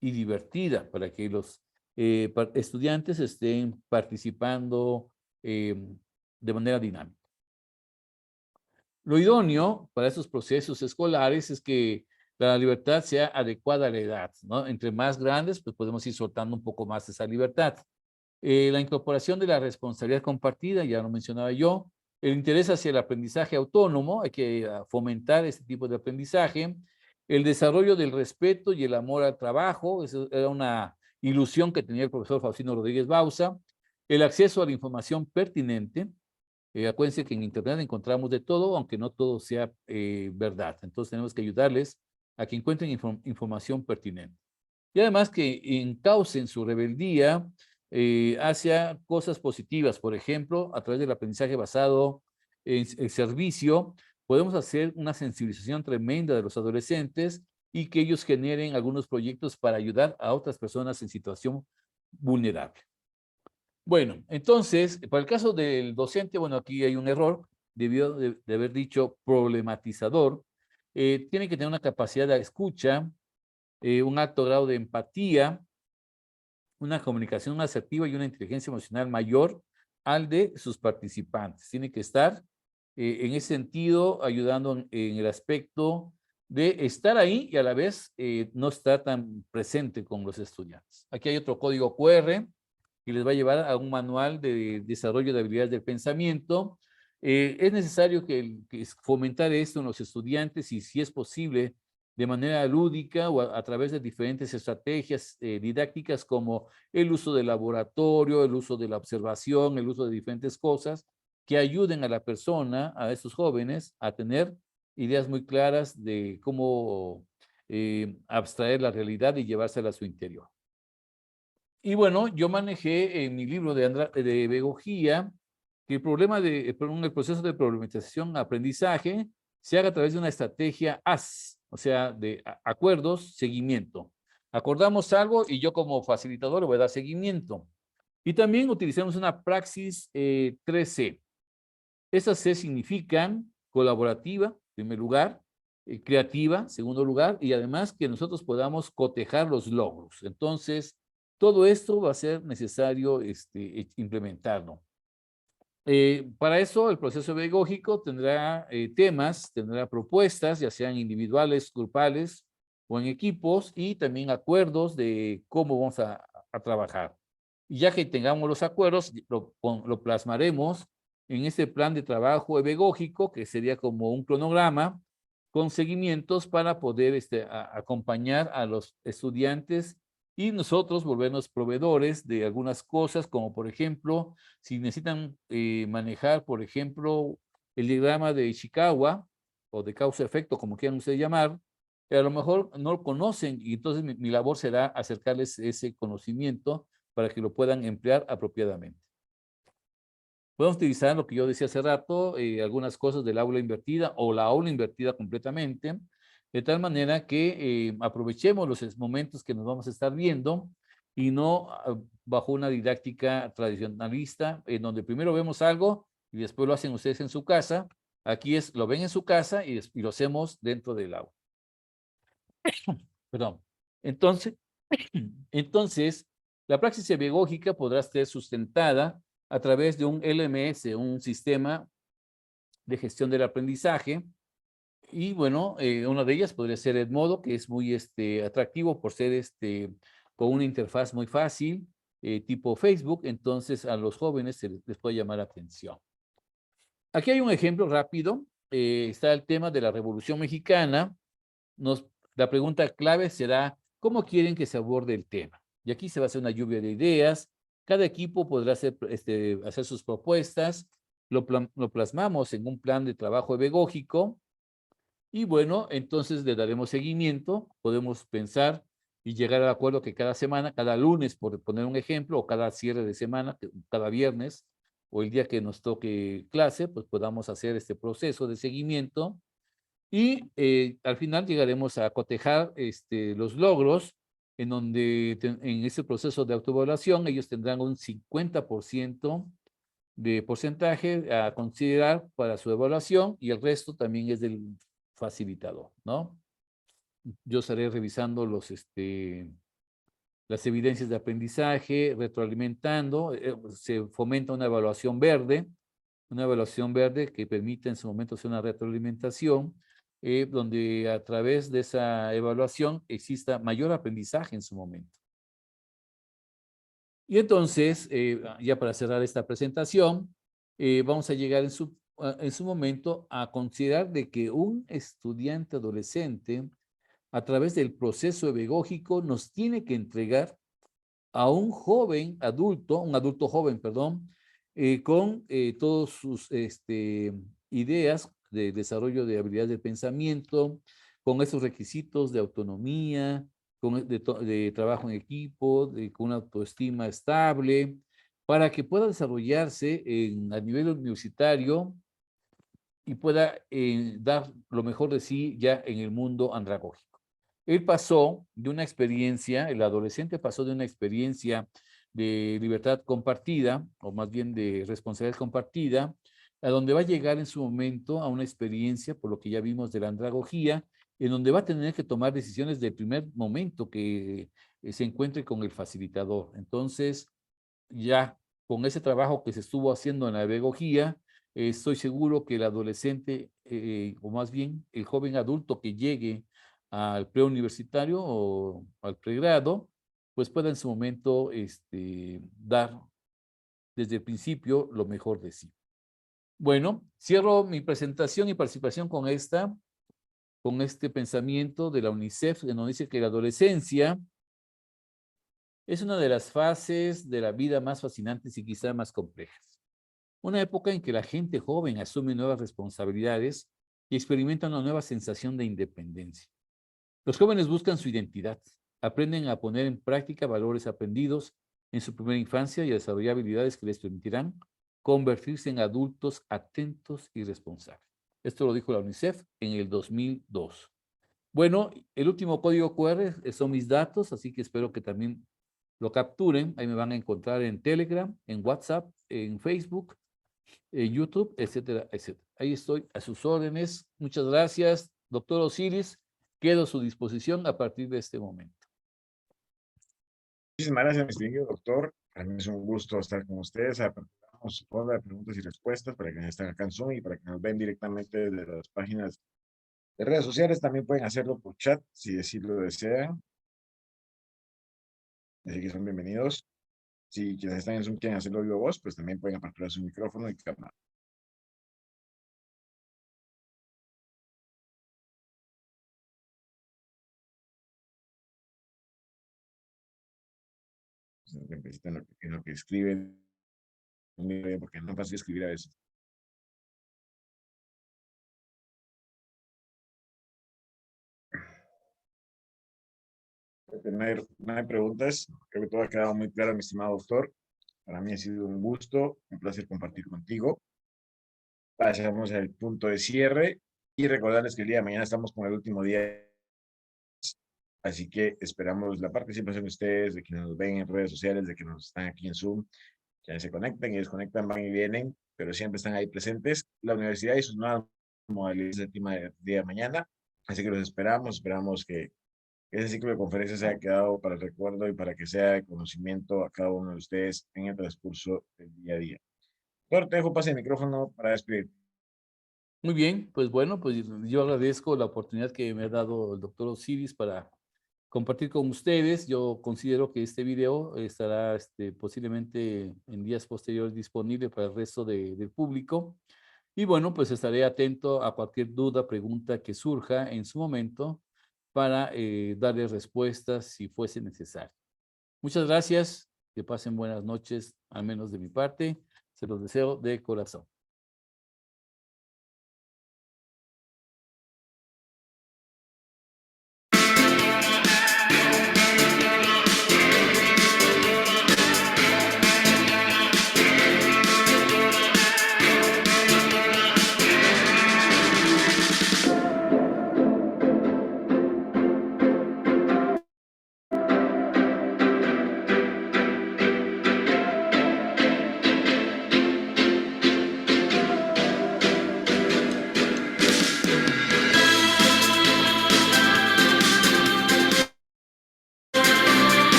y divertida para que los estudiantes estén participando de manera dinámica. Lo idóneo para estos procesos escolares es que la libertad sea adecuada a la edad, ¿no? Entre más grandes, pues podemos ir soltando un poco más esa libertad. La incorporación de la responsabilidad compartida, ya lo mencionaba yo, el interés hacia el aprendizaje autónomo, hay que fomentar este tipo de aprendizaje, el desarrollo del respeto y el amor al trabajo, eso era una ilusión que tenía el profesor Faustino Rodríguez Bauza, el acceso a la información pertinente, acuérdense que en Internet encontramos de todo, aunque no todo sea verdad, entonces tenemos que ayudarles a que encuentren información pertinente. Y además que encaucen su rebeldía hacia cosas positivas. Por ejemplo, a través del aprendizaje basado en el servicio, podemos hacer una sensibilización tremenda de los adolescentes y que ellos generen algunos proyectos para ayudar a otras personas en situación vulnerable. Bueno, entonces, para el caso del docente, bueno, aquí hay un error, debió de haber dicho problematizador. Tiene que tener una capacidad de escucha, un alto grado de empatía, una comunicación asertiva y una inteligencia emocional mayor al de sus participantes. Tiene que estar en ese sentido ayudando en el aspecto de estar ahí y a la vez no estar tan presente con los estudiantes. Aquí hay otro código QR que les va a llevar a un manual de desarrollo de habilidades del pensamiento. Es necesario que fomentar esto en los estudiantes y si es posible de manera lúdica o a través de diferentes estrategias didácticas como el uso del laboratorio, el uso de la observación, el uso de diferentes cosas que ayuden a la persona, a estos jóvenes, a tener ideas muy claras de cómo abstraer la realidad y llevársela a su interior. Y bueno, yo manejé en mi libro de pedagogía que el problema el proceso de problematización aprendizaje se haga a través de una estrategia AS, o sea, de acuerdos, seguimiento. Acordamos algo y yo como facilitador le voy a dar seguimiento. Y también utilizamos una praxis 3C. Esas C significan colaborativa, en primer lugar, creativa, segundo lugar, y además que nosotros podamos cotejar los logros. Entonces, todo esto va a ser necesario implementarlo. Para eso, el proceso pedagógico tendrá temas, tendrá propuestas, ya sean individuales, grupales o en equipos, y también acuerdos de cómo vamos a trabajar. Y ya que tengamos los acuerdos, lo plasmaremos en este plan de trabajo pedagógico, que sería como un cronograma con seguimientos para poder acompañar a los estudiantes y nosotros volvernos proveedores de algunas cosas, como por ejemplo, si necesitan manejar, por ejemplo, el diagrama de Ishikawa o de causa-efecto, como quieran ustedes llamar, a lo mejor no lo conocen y entonces mi labor será acercarles ese conocimiento para que lo puedan emplear apropiadamente. Podemos utilizar lo que yo decía hace rato, algunas cosas del aula invertida o la aula invertida completamente, de tal manera que aprovechemos los momentos que nos vamos a estar viendo y no bajo una didáctica tradicionalista, en donde primero vemos algo y después lo hacen ustedes en su casa. Aquí lo ven en su casa y lo hacemos dentro del aula. Perdón. Entonces, la praxis pedagógica podrá ser sustentada a través de un LMS, un sistema de gestión del aprendizaje. Y bueno, una de ellas podría ser Edmodo, que es muy atractivo por ser con una interfaz muy fácil, tipo Facebook. Entonces, a los jóvenes les puede llamar la atención. Aquí hay un ejemplo rápido. Está el tema de la Revolución Mexicana. La pregunta clave será, ¿cómo quieren que se aborde el tema? Y aquí se va a hacer una lluvia de ideas. Cada equipo podrá hacer sus propuestas. Lo plasmamos en un plan de trabajo pedagógico. Y bueno, entonces le daremos seguimiento. Podemos pensar y llegar al acuerdo que cada semana, cada lunes, por poner un ejemplo, o cada cierre de semana, cada viernes, o el día que nos toque clase, pues podamos hacer este proceso de seguimiento. Y al final llegaremos a cotejar los logros, en donde en ese proceso de autoevaluación ellos tendrán un 50% de porcentaje a considerar para su evaluación y el resto también es del facilitador, ¿no? Yo estaré revisando las evidencias de aprendizaje, retroalimentando, se fomenta una evaluación verde que permite en su momento hacer una retroalimentación, donde a través de esa evaluación exista mayor aprendizaje en su momento. Y entonces, ya para cerrar esta presentación, vamos a llegar en su momento a considerar de que un estudiante adolescente, a través del proceso pedagógico, nos tiene que entregar a un adulto joven, perdón, con todas sus ideas de desarrollo de habilidades de pensamiento, con esos requisitos de autonomía, de trabajo en equipo, con una autoestima estable, para que pueda desarrollarse a nivel universitario y pueda dar lo mejor de sí ya en el mundo andragógico. Él pasó de una experiencia, el adolescente pasó de una experiencia de libertad compartida, o más bien de responsabilidad compartida, a donde va a llegar en su momento a una experiencia, por lo que ya vimos de la andragogía, en donde va a tener que tomar decisiones del primer momento que se encuentre con el facilitador. Entonces, ya con ese trabajo que se estuvo haciendo en la pedagogía, estoy seguro que el adolescente, o más bien el joven adulto que llegue al preuniversitario o al pregrado, pues pueda en su momento dar desde el principio lo mejor de sí. Bueno, cierro mi presentación y participación con este pensamiento de la UNICEF, que nos dice que la adolescencia es una de las fases de la vida más fascinantes y quizá más complejas. Una época en que la gente joven asume nuevas responsabilidades y experimenta una nueva sensación de independencia. Los jóvenes buscan su identidad, aprenden a poner en práctica valores aprendidos en su primera infancia y a desarrollar habilidades que les permitirán convertirse en adultos atentos y responsables. Esto lo dijo la UNICEF en el 2002. Bueno, el último código QR son mis datos, así que espero que también lo capturen. Ahí me van a encontrar en Telegram, en WhatsApp, en Facebook, en YouTube, etcétera, etcétera. Ahí estoy a sus órdenes. Muchas gracias, doctor Osiris. Quedo a su disposición a partir de este momento. Muchísimas gracias, mi distinguido doctor. Para mí es un gusto estar con ustedes. Aperturamos ronda de preguntas y respuestas para quienes están acá en Zoom y para quienes nos ven directamente desde las páginas de redes sociales. También pueden hacerlo por chat si así lo desean. Así que son bienvenidos. Si quienes están en Zoom quieren hacerlo vivo voz, pues también pueden aperturar su micrófono y cámara. Necesitan lo que escriben, porque no es fácil escribir a veces. No hay preguntas. Creo que todo ha quedado muy claro, mi estimado doctor. Para mí ha sido un gusto, un placer compartir contigo. Pasamos al punto de cierre y recordarles que el día de mañana estamos con el último día. Así que esperamos la participación de ustedes, de quienes nos ven en redes sociales, de que nos están aquí en Zoom, que se conectan y desconectan, van y vienen, pero siempre están ahí presentes. La universidad y sus nuevas modalidades del tema del día de mañana. Así que los esperamos que ese ciclo de conferencias haya quedado para el recuerdo y para que sea de conocimiento a cada uno de ustedes en el transcurso del día a día. Doctor, te dejo pase el micrófono para despedir. Muy bien, pues bueno, pues yo agradezco la oportunidad que me ha dado el doctor Osiris para compartir con ustedes. Yo considero que este video estará posiblemente en días posteriores disponible para el resto del público. Y bueno, pues estaré atento a cualquier duda, pregunta que surja en su momento para darle respuestas si fuese necesario. Muchas gracias, que pasen buenas noches, al menos de mi parte. Se los deseo de corazón.